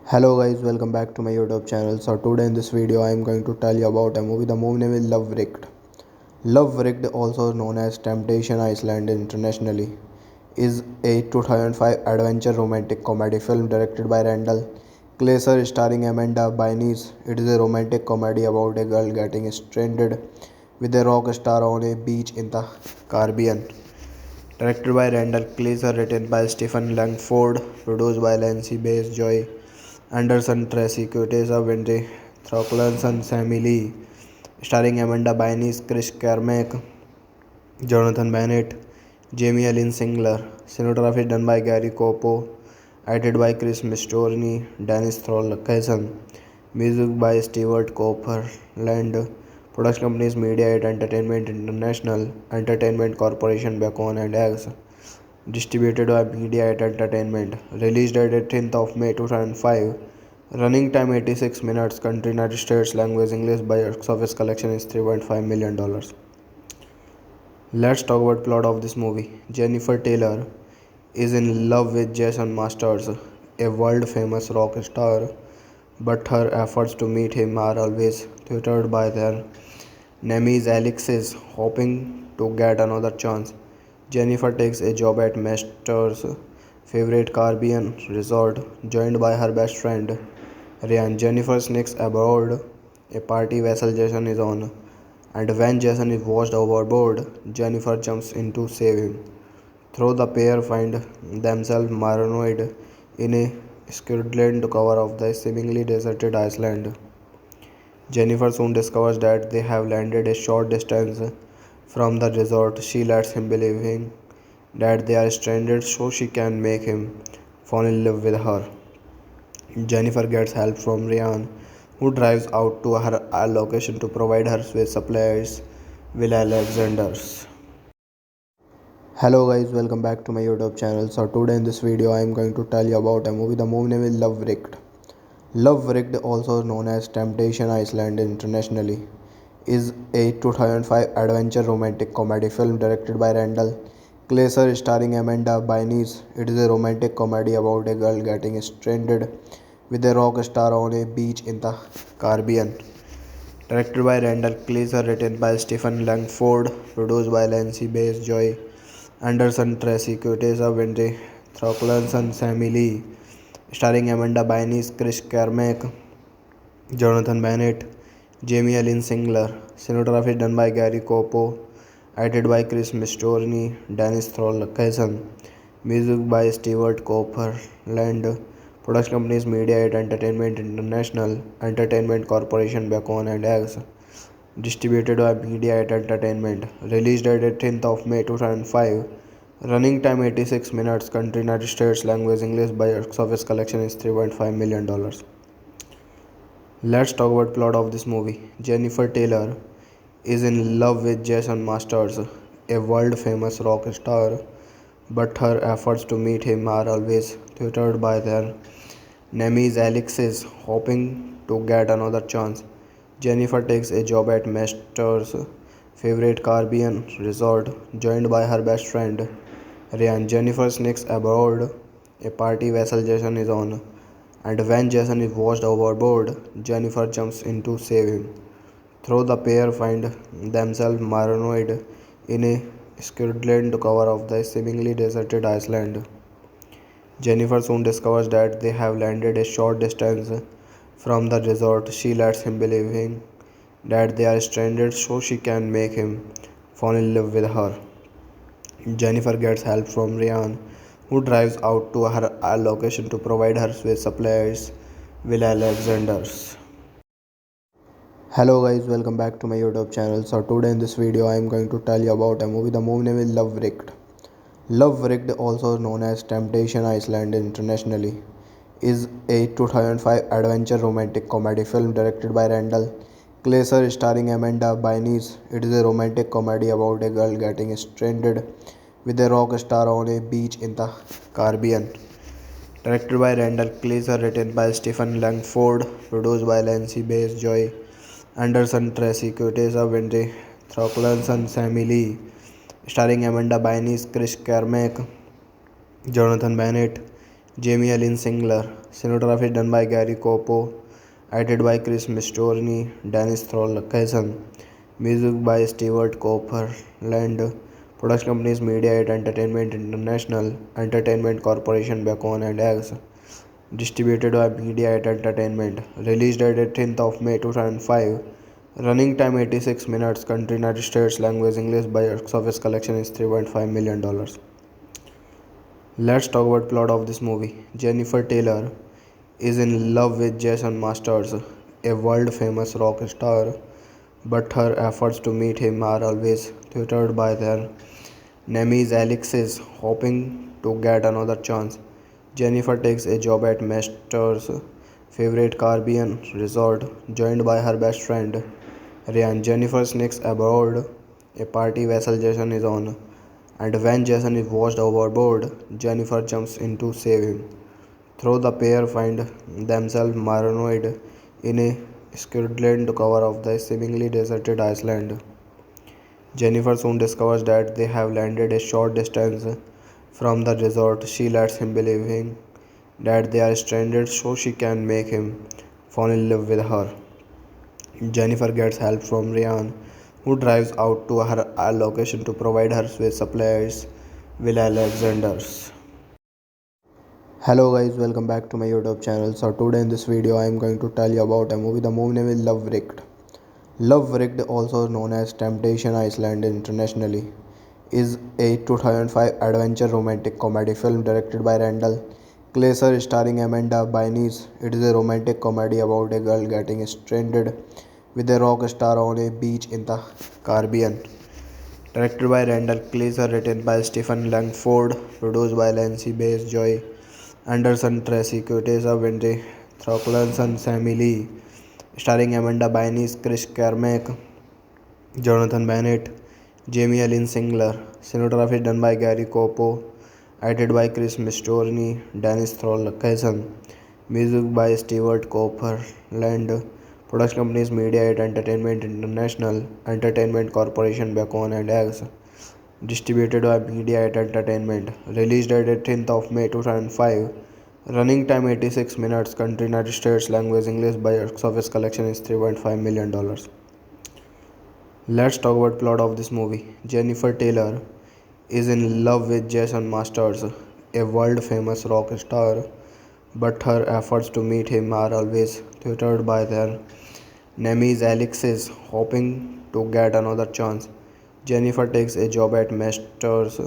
Hello guys, welcome back to my YouTube channel. So today in this video I am going to tell you about a movie. The movie name is Love Wrecked. Love Wrecked, also known as Temptation Island internationally, is a 2005 adventure romantic comedy film directed by Randall Kleiser starring Amanda Bynes. It is a romantic comedy about a girl getting stranded with a rock star on a beach in the Caribbean. Directed by Randall Kleiser, written by Stephen Langford, produced by Lancy Bass, Joy Anderson, Tracy Quateza, Wendy Throcklanson, Sammy Lee, starring Amanda Bynes, Chris Carmack, Jonathan Bennett, Jamie Ellen Singler. Cinematography done by Gary Copo, edited by Chris Mistorni, Dennis Tholkesen. Music by Stewart Copeland. Production companies Media8 Entertainment International, Entertainment Corporation Bacon and Eggs. Distributed by Media8 Entertainment. Released at 18th of May 2005. Running time 86 minutes. Country United States. Language English. Box office collection is $3.5 million. Let's talk about plot of this movie. Jennifer Taylor is in love with Jason Masters, a world-famous rock star, but her efforts to meet him are always thwarted by their nemesis Alexis, hoping to get another chance. Jennifer takes a job at Masters' favorite Caribbean resort, joined by her best friend Ryan. Jennifer sneaks aboard a party vessel Jason is on, and when Jason is washed overboard, Jennifer jumps in to save him. Though the pair find themselves marooned in a squalid cover of the seemingly deserted island, Jennifer soon discovers that they have landed a short distance from the resort. She lets him believe that they are stranded so she can make him fall in love with her. Jennifer gets help from Ryan, who drives out to her location to provide her with supplies. Will Alexander's. Hello guys, welcome back to my YouTube channel. So today in this video I am going to tell you about a movie. The movie name is Love Wrecked. Love Wrecked, also known as Temptation Island internationally, is a 2005 adventure romantic comedy film directed by Randall Kleiser starring Amanda Bynes. It is a romantic comedy about a girl getting stranded with a rock star on a beach in the Caribbean. Directed by Randall Kleiser, written by Stephen Langford, produced by Lancy Bass, Joy Anderson, Tracy Quateza, Wendy Throcklanson, Sammy Lee, starring Amanda Bynes, Chris Carmack, Jonathan Bennett, Jamie Ellen Singler. Cinematography done by Gary Copo, edited by Chris Mistorni, Dennis Tholkesen. Music by Stewart Copeland. Production companies Media8 Entertainment International, Entertainment Corporation Bacon and Eggs. Distributed by Media8 Entertainment. Released at 18th of May 2005. Running time 86 minutes. Country United States. Language English. Box office collection is $3.5 million. Let's talk about plot of this movie. Jennifer Taylor is in love with Jason Masters, a world-famous rock star, but her efforts to meet him are always thwarted by their nemesis Alexis, hoping to get another chance. Jennifer takes a job at Masters' favorite Caribbean resort, joined by her best friend Ryan. Jennifer sneaks aboard a party vessel Jason is on, and when Jason is washed overboard, Jennifer jumps in to save him. Though the pair find themselves marooned in a squalid cover of the seemingly deserted island, Jennifer soon discovers that they have landed a short distance from the resort. She lets him believe that they are stranded so she can make him fall in love with her. Jennifer gets help from Ryan, who drives out to her location to provide her with supplies. Will Alexander's. Hello guys, welcome back to my YouTube channel. So today in this video I am going to tell you about a movie. The movie name is Love Wrecked. Love Wrecked, also known as Temptation Island internationally, is a 2005 adventure romantic comedy film directed by Randall Kleiser starring Amanda Bynes. It is a romantic comedy about a girl getting stranded with a rock star on a beach in the Caribbean. Directed by Randall Kleiser, written by Stephen Langford, produced by Lancy Bass, Joy Anderson, Tracy Quateza, Wendy Throcklanson, Sammy Lee, starring Amanda Bynes, Chris Carmack, Jonathan Bennett, Jamie Lynn Singler. Cinematography done by Gary Copo, edited by Chris Mistorni, Dennis Tholkesen. Music by Stewart Copeland. Production companies Media 8 Entertainment International, Entertainment Corporation, Bacon and Eggs. Distributed by Media 8 Entertainment. Released at 18th of May 2005. Running time 86 minutes. Country United States. Language English. Box office collection is $3.5 million. Let's talk about plot of this movie. Jennifer Taylor is in love with Jason Masters, a world-famous rock star, but her efforts to meet him are always thwarted by their nemesis Alexis, hoping to get another chance. Jennifer takes a job at Masters' favorite Caribbean resort, joined by her best friend Ryan. Jennifer sneaks aboard a party vessel Jason is on, and when Jason is washed overboard, Jennifer jumps in to save him. Though the pair find themselves marooned in a squalid cover of the seemingly deserted island, Jennifer soon discovers that they have landed a short distance from the resort. She lets him believe that they are stranded so she can make him fall in love with her. Jennifer gets help from Ryan, who drives out to her location to provide her with supplies. Will Alexander's. Hello guys, welcome back to my YouTube channel. So today in this video I am going to tell you about a movie. The movie name is Love Wrecked. Love Wrecked, also known as Temptation Island internationally, is a 2005 adventure romantic comedy film directed by Randall Kleiser starring Amanda Bynes. It is a romantic comedy about a girl getting stranded with a rock star on a beach in the Caribbean. Directed by Randall Kleiser, written by Stephen Langford, produced by Lancy Bass, Joy Anderson, Tracy Quateza, Wendy Throcklanson, Sammy Lee, starring Amanda Bynes, Chris Carmack, Jonathan Bennett, Jamie Lynn Singler. Cinematography done by Gary Copo, edited by Chris Mistorni, Dennis Tholkesen. Music by Stewart Copeland. Production companies Media 8 Entertainment International, Entertainment Corporation, Bacon and Eggs. Distributed by Media 8 Entertainment. Released at 18th of May 2005. Running time 86 minutes. Country United States. Language English. Box office collection is $3.5 million. Let's talk about plot of this movie. Jennifer Taylor is in love with Jason Masters, a world-famous rock star, but her efforts to meet him are always thwarted by their nemesis Alexis, hoping to get another chance. Jennifer takes a job at Masters'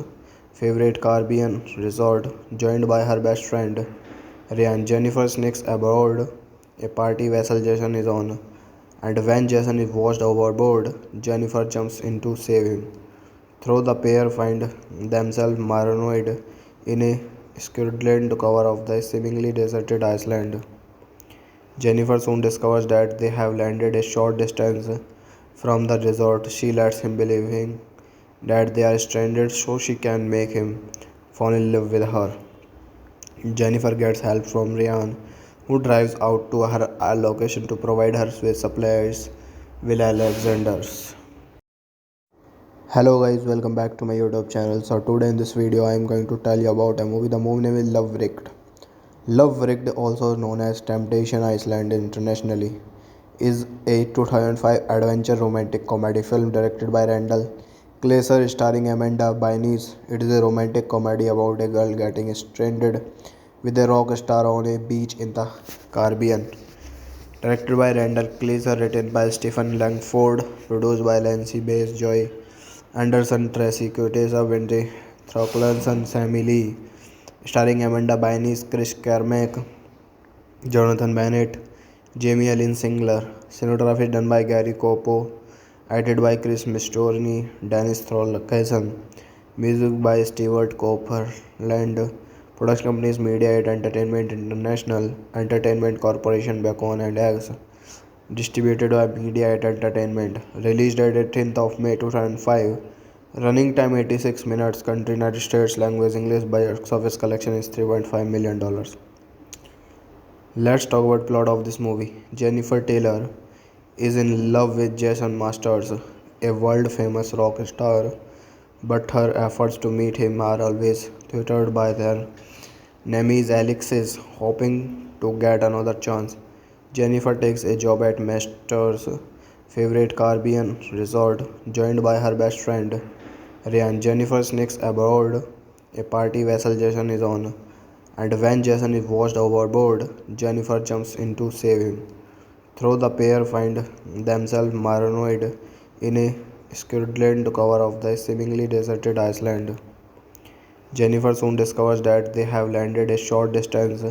favorite Caribbean resort, joined by her best friend Ryan. Jennifer sneaks aboard a party vessel Jason is on, and when Jason is washed overboard, Jennifer jumps in to save him. Though the pair find themselves marooned in a squalid cover of the seemingly deserted island, Jennifer soon discovers that they have landed a short distance from the resort. She lets him believe that they are stranded so she can make him fall in love with her. Jennifer gets help from Ryan, who drives out to her location to provide her with supplies. Will Alexander's. Hello guys, welcome back to my YouTube channel. So today in this video I am going to tell you about a movie. The movie name is Love Wrecked. Love Wrecked, also known as Temptation Island internationally, is a 2005 adventure romantic comedy film directed by Randall Kleiser starring Amanda Bynes. It is a romantic comedy about a girl getting stranded with a rock star on a beach in the Caribbean. Directed by Randall Kleiser, written by Stephen Langford, produced by Lancy Bass, Joy Anderson, Tracy Quateza, Wendy Throcklanson, Sammy Lee, starring Amanda Bynes, Chris Carmack, Jonathan Bennett, Jamie Ellen Singler. Cinematography done by Gary Copo. Edited by Chris Mistorni, Dennis Tholkesen. Music by Stewart Copeland. Production companies Media8 Entertainment International, Entertainment Corporation Bacon and Eggs. Distributed by Media8 Entertainment. Released at 18th of May 2005. Running time 86 minutes. Country United States. Language English. Box office collection is $3.5 million. Let's talk about plot of this movie. Jennifer Taylor is in love with Jason Masters, a world-famous rock star, but her efforts to meet him are always thwarted by their nemesis Alexis, hoping to get another chance. Jennifer takes a job at Masters' favorite Caribbean resort, joined by her best friend Ryan. Jennifer sneaks aboard a party vessel Jason is on, and when Jason is washed overboard, Jennifer jumps in to save him. Though the pair find themselves marooned in a squalid cover of the seemingly deserted island, Jennifer soon discovers that they have landed a short distance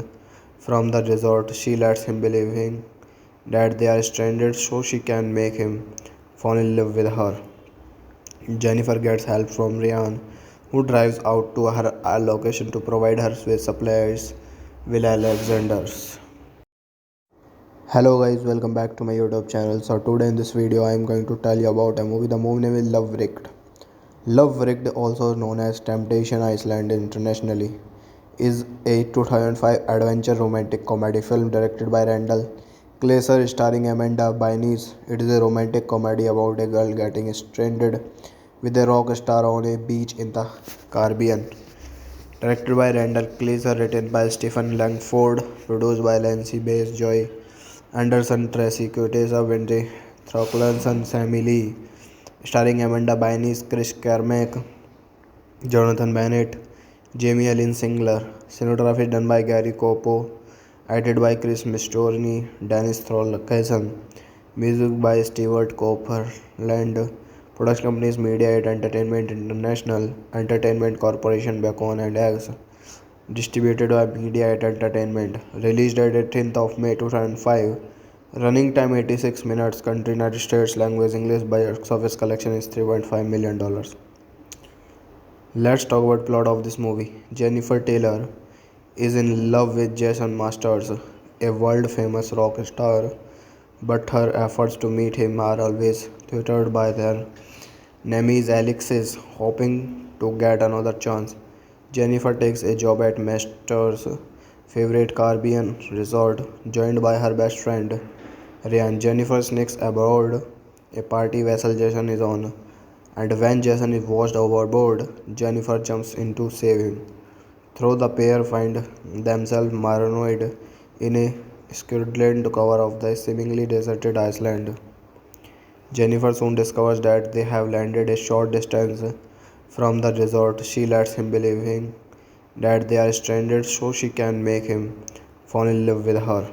from the resort. She lets him believing that they are stranded so she can make him fall in love with her. Jennifer gets help from Ryan, who drives out to her location to provide her with supplies. Will Alexander's. Hello guys, welcome back to my YouTube channel. So today in this video I am going to tell you about a movie. The movie name is Love Wrecked. Love Wrecked, also known as Temptation Island internationally, is a 2005 adventure romantic comedy film directed by Randall Kleiser starring Amanda Bynes. It is a romantic comedy about a girl getting stranded with a rock star on a beach in the Caribbean. Directed by Randall Kleiser, written by Stephen Langford, produced by Lancy Bass, Joy Anderson, Tracy Quateza, Wendy Thorkelson, Sammy Lee, starring Amanda Bynes, Chris Carmack, Jonathan Bennett, Jamie Ellen Singler. Cinematography done by Gary Copo. Edited by Chris Mistorni, Dennis Tholkesen. Music by Stewart Copeland. Production companies Media8 Entertainment International, Entertainment Corporation Bacon and Eggs. Distributed by Media8 Entertainment. Released at 18th of May 2005. Running time 86 minutes. Country United States. Language English. Box office collection is $3.5 million. Let's talk about plot of this movie. Jennifer Taylor is in love with Jason Masters, a world-famous rock star, but her efforts to meet him are always thwarted by their nemesis Alexis, hoping to get another chance. Jennifer takes a job at Masters' favorite Caribbean resort, joined by her best friend Ryan. Jennifer sneaks aboard a party vessel Jason is on, and when Jason is washed overboard, Jennifer jumps in to save him. Though the pair find themselves marooned in a squalid cover of the seemingly deserted island, Jennifer soon discovers that they have landed a short distance from the resort. She lets him believing that they are stranded so she can make him fall in love with her.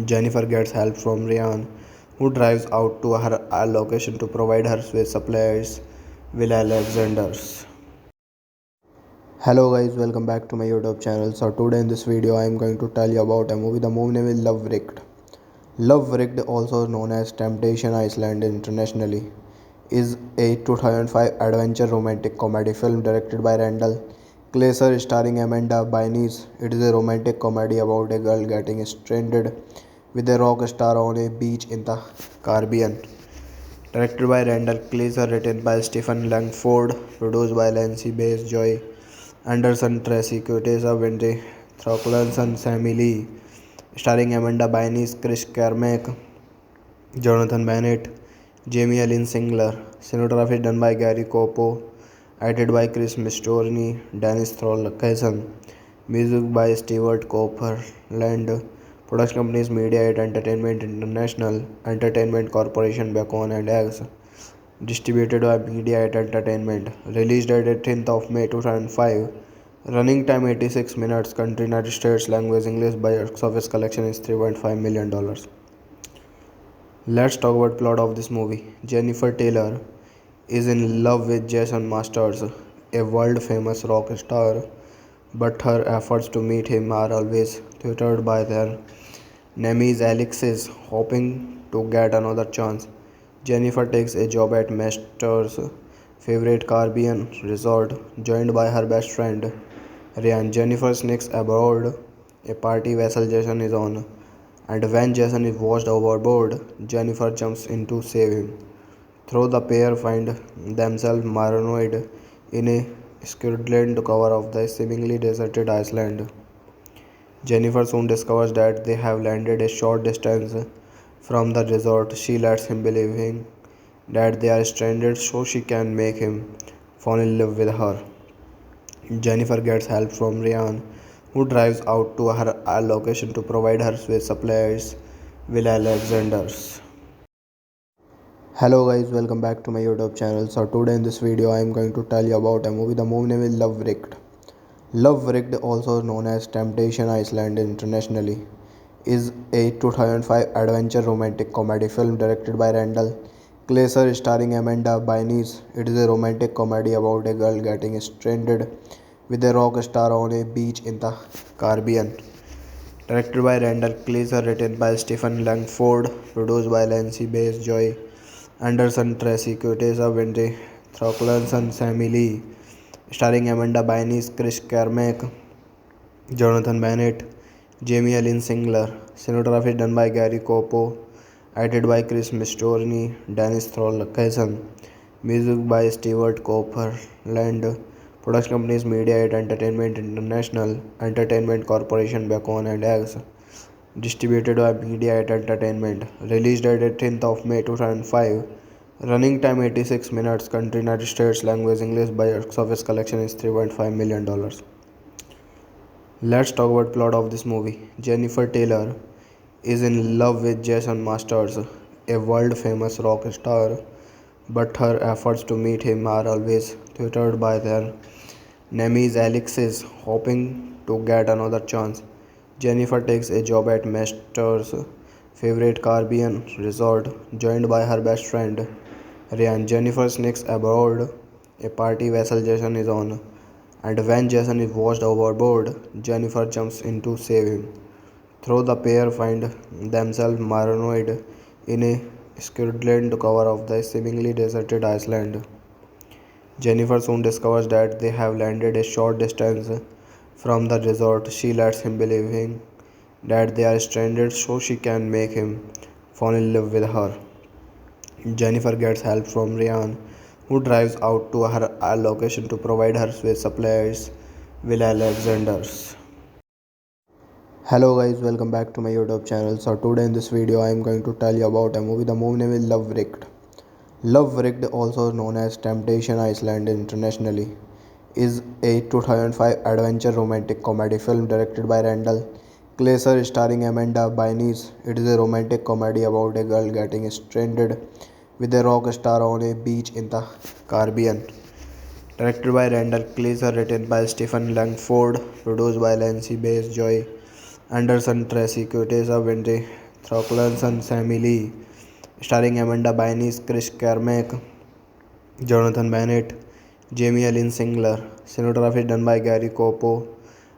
Jennifer gets help from Ryan, who drives out to her location to provide her with supplies. Will Alexander's. Hello guys, welcome back to my YouTube channel. So today in this video I am going to tell you about a movie. The movie name is Love Wrecked. Love Wrecked, also known as Temptation Island internationally, is a 2005 adventure romantic comedy film directed by Randall Kleiser starring Amanda Bynes. It is a romantic comedy about a girl getting stranded with a rock star on a beach in the Caribbean. Directed by Randall Kleiser, written by Stephen Langford, produced by Lancy Bass, Joy Anderson, Tracy Quateza, Wendy Thorkelson, Sammy Lee, starring Amanda Bynes, Chris Carmack, Jonathan Bennett, Jamie Ellen Singler. Cinematography done by Gary Copo. Edited by Chris Mistorni, Dennis Tholkesen. Music by Stewart Copeland. Production companies Media8 Entertainment International, Entertainment Corporation Bacon and Eggs. Distributed by Media8 Entertainment. Released at 18th of May 2005. Running time 86 minutes. Country United States. Language English. Box office collection is $3.5 million. Let's talk about plot of this movie. Jennifer Taylor is in love with Jason Masters, a world-famous rock star, but her efforts to meet him are always thwarted by their Neme's Alex is hoping to get another chance. Jennifer takes a job at Master's favorite Caribbean resort, joined by her best friend Ryan. Jennifer sneaks aboard a party vessel Jason is on, and when Jason is washed overboard, Jennifer jumps in to save him. Though the pair find themselves marooned in a squalid cover of the seemingly deserted island. Jennifer soon discovers that they have landed a short distance from the resort. She lets him believe that they are stranded so she can make him fall in love with her. Jennifer gets help from Ryan, who drives out to her location to provide her with supplies. Will Alexander's. Hello guys, welcome back to my YouTube channel. So today in this video I am going to tell you about a movie. The movie name is Love Wrecked. Love Wrecked, also known as Temptation Island internationally, is a 2005 adventure romantic comedy film directed by Randall Kleiser starring Amanda Bynes. It is a romantic comedy about a girl getting stranded with a rock star on a beach in the Caribbean. Directed by Randall Kleiser, written by Stephen Langford, produced by Lancy Bass, Joy Anderson, Tracy Quateza, Wendy Throcklanson, Sammy Lee, starring Amanda Bynes, Chris Carmack, Jonathan Bennett, Jamie Ellen Singler. Cinematography done by Gary Copo, edited by Chris Mistorni, Dennis Tholkesen. Music by Stewart Copeland. Production companies Media8 Entertainment International, Entertainment Corporation, Bacon and Eggs. Distributed by Media8 Entertainment. Released at 18th of May 2005. Running time 86 minutes. Country United States. Language English. Box office collection is $3.5 million. Let's talk about plot of this movie. Jennifer Taylor is in love with Jason Masters, a world-famous rock star, but her efforts to meet him are always thwarted by their enemies. Alex is hoping to get another chance. Jennifer takes a job at Masters' favorite Caribbean resort, joined by her best friend Ryan. Jennifer sneaks aboard a party vessel Jason is on, and when Jason is washed overboard, Jennifer jumps in to save him. Though the pair find themselves marooned in a squalid cover of the seemingly deserted island. Jennifer soon discovers that they have landed a short distance from the resort. She lets him believe that they are stranded so she can make him fall in love with her. Jennifer gets help from Ryan, who drives out to her location to provide her with supplies. Will Alexander's. Hello guys, welcome back to my YouTube channel. So today in this video I am going to tell you about a movie. The movie name is Love Wrecked. Love Wrecked, also known as Temptation Island internationally, is a 2005 adventure romantic comedy film directed by Randall Kleiser starring Amanda Bynes. It is a romantic comedy about a girl getting stranded with a rock star on a beach in the Caribbean. Directed by Randall Kleiser, written by Stephen Langford, produced by Lancy Bass, Joy Anderson, Tracy Quateza, Wendy Throcklanson, Sammy Lee, starring Amanda Bynes, Chris Carmack, Jonathan Bennett, Jamie Ellen Singler. Cinematography done by Gary Copo,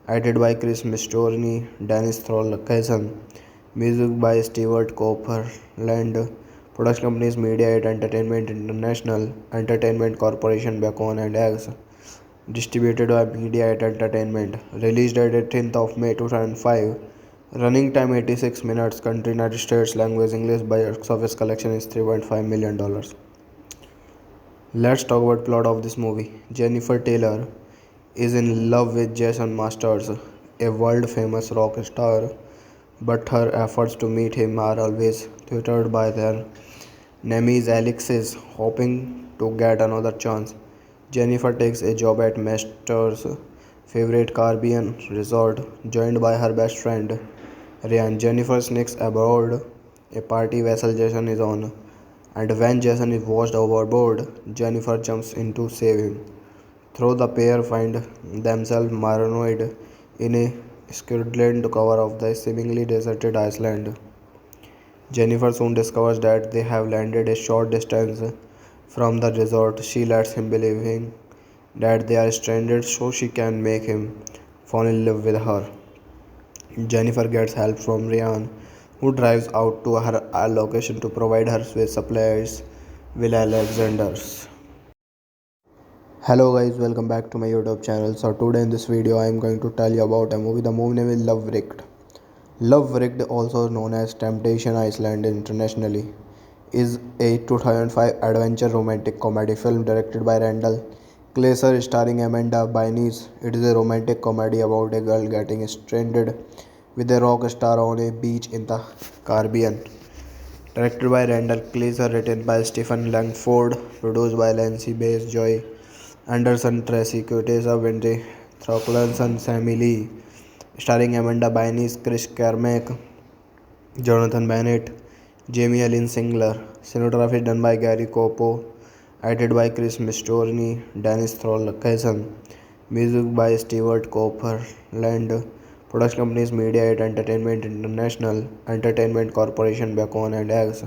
edited by Chris Mistorni, Dennis Tholkesen. Music by Stewart Copeland. Production companies Media8 Entertainment International, Entertainment Corporation, Bacon and Eggs. Distributed by Media8 Entertainment. Released at 18th of May 2005. Running time 86 minutes. Country United States. Language English. Box office collection is $3.5 million. Let's talk about plot of this movie. Jennifer Taylor is in love with Jason Masters, a world-famous rock star, but her efforts to meet him are always thwarted by their enemies. Alex is hoping to get another chance. Jennifer takes a job at Masters' favorite Caribbean resort, joined by her best friend Ryan. Jennifer sneaks aboard a party vessel Jason is on, and when Jason is washed overboard, Jennifer jumps in to save him. Though the pair find themselves marooned in a squalid cover of the seemingly deserted island. Jennifer soon discovers that they have landed a short distance from the resort. She lets him believe that they are stranded so she can make him fall in love with her. Jennifer gets help from Ryan, who drives out to her location to provide her with supplies. Will Alexander's. Hello guys, welcome back to my YouTube channel. So today in this video I am going to tell you about a movie. The movie name is Love Wrecked. Love Wrecked, also known as Temptation Island internationally, is a 2005 adventure romantic comedy film directed by Randall Kleiser starring Amanda Bynes. It is a romantic comedy about a girl getting stranded with a rock star on a beach in the Caribbean. Directed by Randall Kleiser, written by Stephen Langford, produced by Lancy Bass, Joy Anderson, Tracy Quateza, Wendy Throcklanson, Sammy Lee, starring Amanda Bynes, Chris Carmack, Jonathan Bennett, Jamie Lynn Singler. Cinematography done by Gary Copo, edited by Chris Mistorni, Dennis Tholkesen. Music by Stewart Copeland. Production companies Media 8 Entertainment International, Entertainment Corporation, Bacon and Eggs.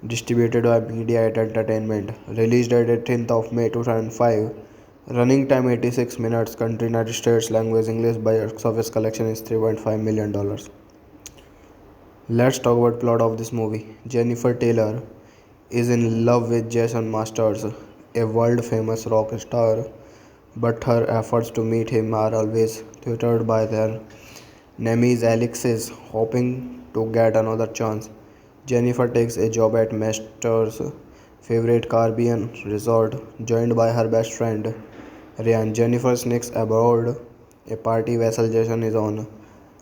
Distributed by Media 8 Entertainment. Released at 18th of May 2005. Running time 86 minutes. Country United States. Language English. Box office collection is $3.5 million. Let's talk about plot of this movie. Jennifer Taylor is in love with Jason Masters, a world-famous rock star, but her efforts to meet him are always thwarted by their nemesis Alexis, hoping to get another chance. Jennifer takes a job at Masters' favorite Caribbean resort, joined by her best friend Ryan. Jennifer sneaks aboard a party vessel Jason is on,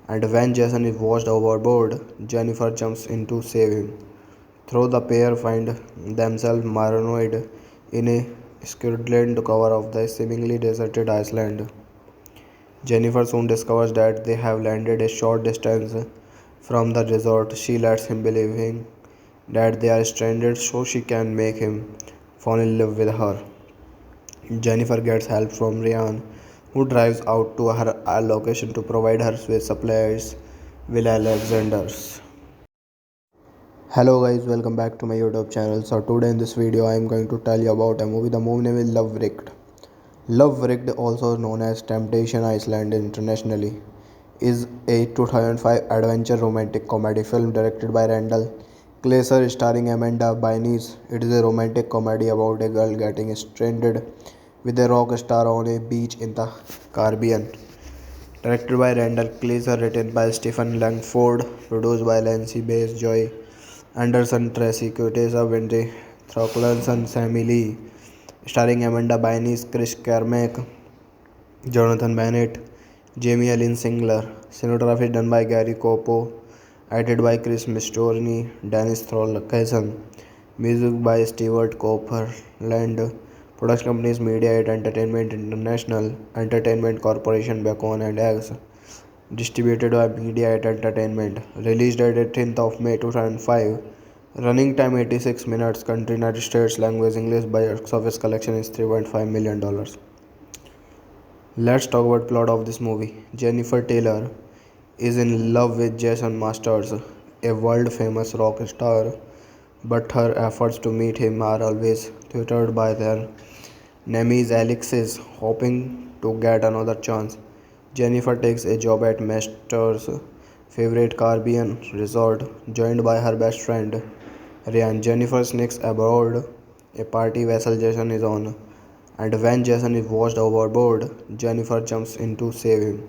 and when Jason is washed overboard, Jennifer jumps in to save him. Though the pair find themselves marooned in a squalid cover of the seemingly deserted island, Jennifer soon discovers that they have landed a short distance from the resort. She lets him believe that they are stranded so she can make him fall in love with her. Jennifer gets help from Ryan, who drives out to her location to provide her with supplies. Will Alexander's. Hello guys, welcome back to my YouTube channel. So today in this video I am going to tell you about a movie. The movie name is Love Wrecked. Love Wrecked, also known as Temptation Island internationally, is a 2005 adventure romantic comedy film directed by Randall Kleiser starring Amanda Bynes. It is a romantic comedy about a girl getting stranded with a rock star on a beach in the Caribbean. Directed by Randall Kleiser, written by Stephen Langford, produced by Lancy Bass, Joy Anderson, Tracy Quateza, Wendy Throcklanson, Sammy Lee, starring Amanda Bynes, Chris Carmack, Jonathan Bennett, Jamie Lynn Singler. Cinematography done by Gary Copo, edited by Chris Mistorni, Dennis Tholkesen. Music by Stewart Copeland. Production companies Media 8 Entertainment International, Entertainment Corporation, Bacon and Eggs. Distributed by Media 8 Entertainment. Released at 18th of May 2005. Running time 86 minutes. Country United States. Language English. Box office collection is $3.5 million. Let's talk about plot of this movie. Jennifer Taylor is in love with Jason Masters, a world-famous rock star, but her efforts to meet him are always thwarted by their nemesis Alexis, hoping to get another chance. Jennifer takes a job at Masters' favorite Caribbean resort, joined by her best friend Ryan. Jennifer sneaks aboard a party vessel Jason is on, and when Jason is washed overboard, Jennifer jumps in to save him.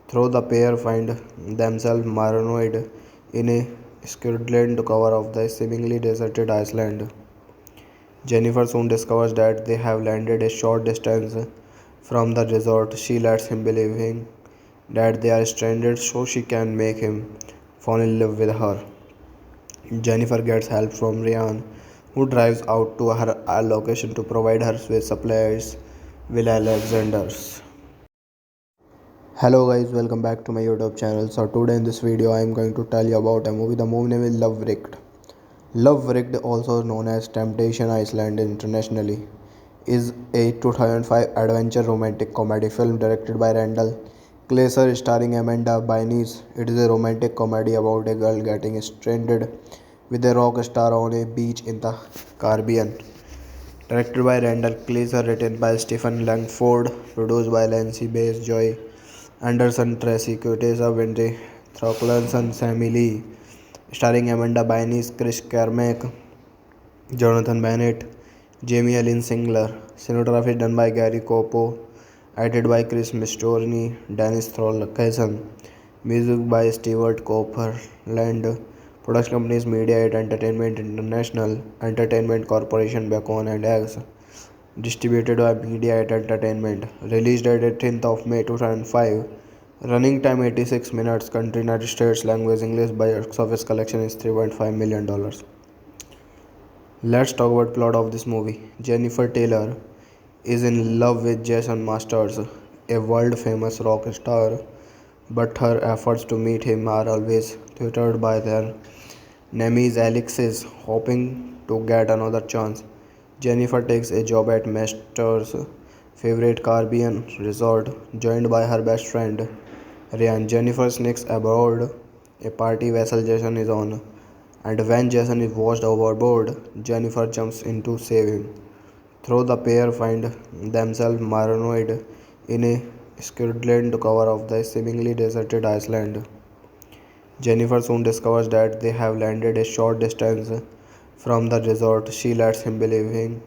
Though the pair find themselves marooned in a squalid cover of the seemingly deserted island, Jennifer soon discovers that they have landed a short distance from the resort. She lets him believe that they are stranded so she can make him fall in love with her. Jennifer gets help from Ryan, who drives out to her location to provide her with supplies. Will Alexander's. Hello guys, welcome back to my YouTube channel. So today in this video I am going to tell you about a movie. The movie name is Love Wrecked. Love Wrecked, also known as Temptation Island internationally, is a 2005 adventure romantic comedy film directed by Randall Kleiser starring Amanda Bynes. It is a romantic comedy about a girl getting stranded with a rock star on a beach in the Caribbean. Directed by Randall Kleiser, written by Stephen Langford, produced by Lancy Bass, Joy Anderson, Tracy Quateza, Wendy Throcklanson, Sammy Lee, starring Amanda Bynes, Chris Carmack, Jonathan Bennett, Jamie Ellen Singler. Cinematography done by Gary Copo, edited by Chris Mistorni, Dennis Tholkesen. Music by Stewart Copeland. Production companies Media8 Entertainment International, Entertainment Corporation Bacon and Eggs. Distributed by Media8 Entertainment. Released at 18th of May 2005. Running time 86 minutes. Country United States. Language English. Box office collection is $3.5 million. Let's talk about plot of this movie. Jennifer Taylor is in love with Jason Masters, a world-famous rock star, but her efforts to meet him are always thwarted by their nemesis Alexis, hoping to get another chance. Jennifer takes a job at Masters' favorite Caribbean resort, joined by her best friend Ryan. Jennifer sneaks aboard a party vessel Jason is on, and when Jason is washed overboard, Jennifer jumps in to save him. Though the pair find themselves marooned in a squalid cover of the seemingly deserted island, Jennifer soon discovers that they have landed a short distance from the resort. She lets him believe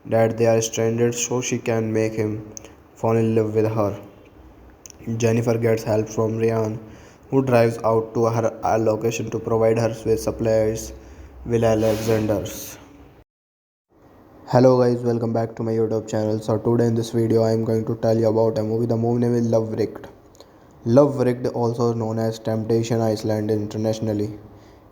that they are stranded so she can make him fall in love with her. Jennifer gets help from Ryan, who drives out to her location to provide her with supplies. Will Alexander's. Hello guys, welcome back to my YouTube channel. So today in this video I am going to tell you about a movie. The movie name is Love Wrecked. Love Wrecked, also known as Temptation Island internationally,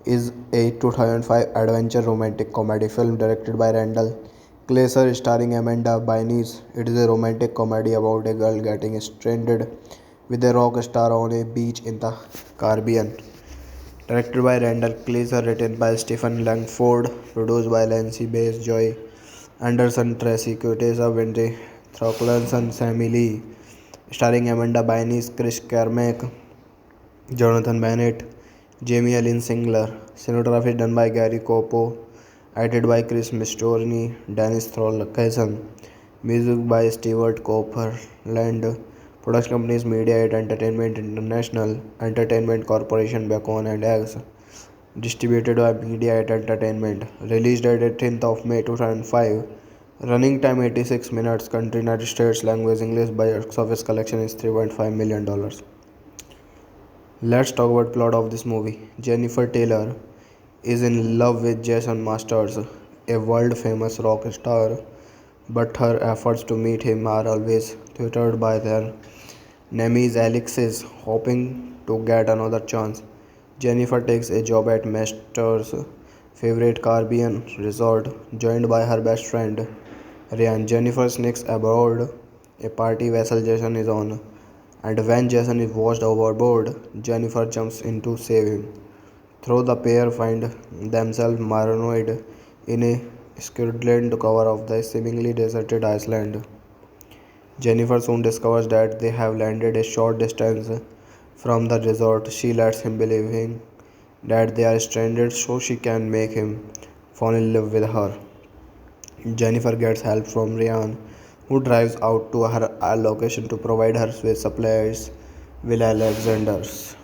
is a 2005 adventure romantic comedy film directed by Randall Kleiser starring Amanda Bynes. It is a romantic comedy about a girl getting stranded with a rock star on a beach in the Caribbean. Directed by Randall Kleiser, written by Stephen Langford, produced by Lancy Bass, Joy Anderson, Tracy Quateza, Wendy Thorkelson, Sammy Lee, starring Amanda Bynes, Chris Carmack, Jonathan Bennett, Jamie Ellen Singler. Cinematography done by Gary Copo, edited by Chris Mistorni, Dennis Tholkesen. Music by Stewart Copeland. Production companies Media8 Entertainment International, Entertainment Corporation Bacon and Eggs. Distributed by Media8 Entertainment. Released at 18th of May 2005. Running time 86 minutes. Country United States. Language English. Box office collection is $3.5 million. Let's talk about plot of this movie. Jennifer Taylor is in love with Jason Masters, a world-famous rock star, but her efforts to meet him are always thwarted by their nemesis Alexis, hoping to get another chance. Jennifer takes a job at Masters' favorite Caribbean resort, joined by her best friend Ryan. Jennifer sneaks aboard a party vessel Jason is on, and when Jason is washed overboard, Jennifer jumps in to save him. Though the pair find themselves marooned in a squalid cover of the seemingly deserted island, Jennifer soon discovers that they have landed a short distance from the resort. She lets him believe that they are stranded so she can make him fall in love with her. Jennifer gets help from Ryan, who drives out to her location to provide her with supplies. Will Alexander's.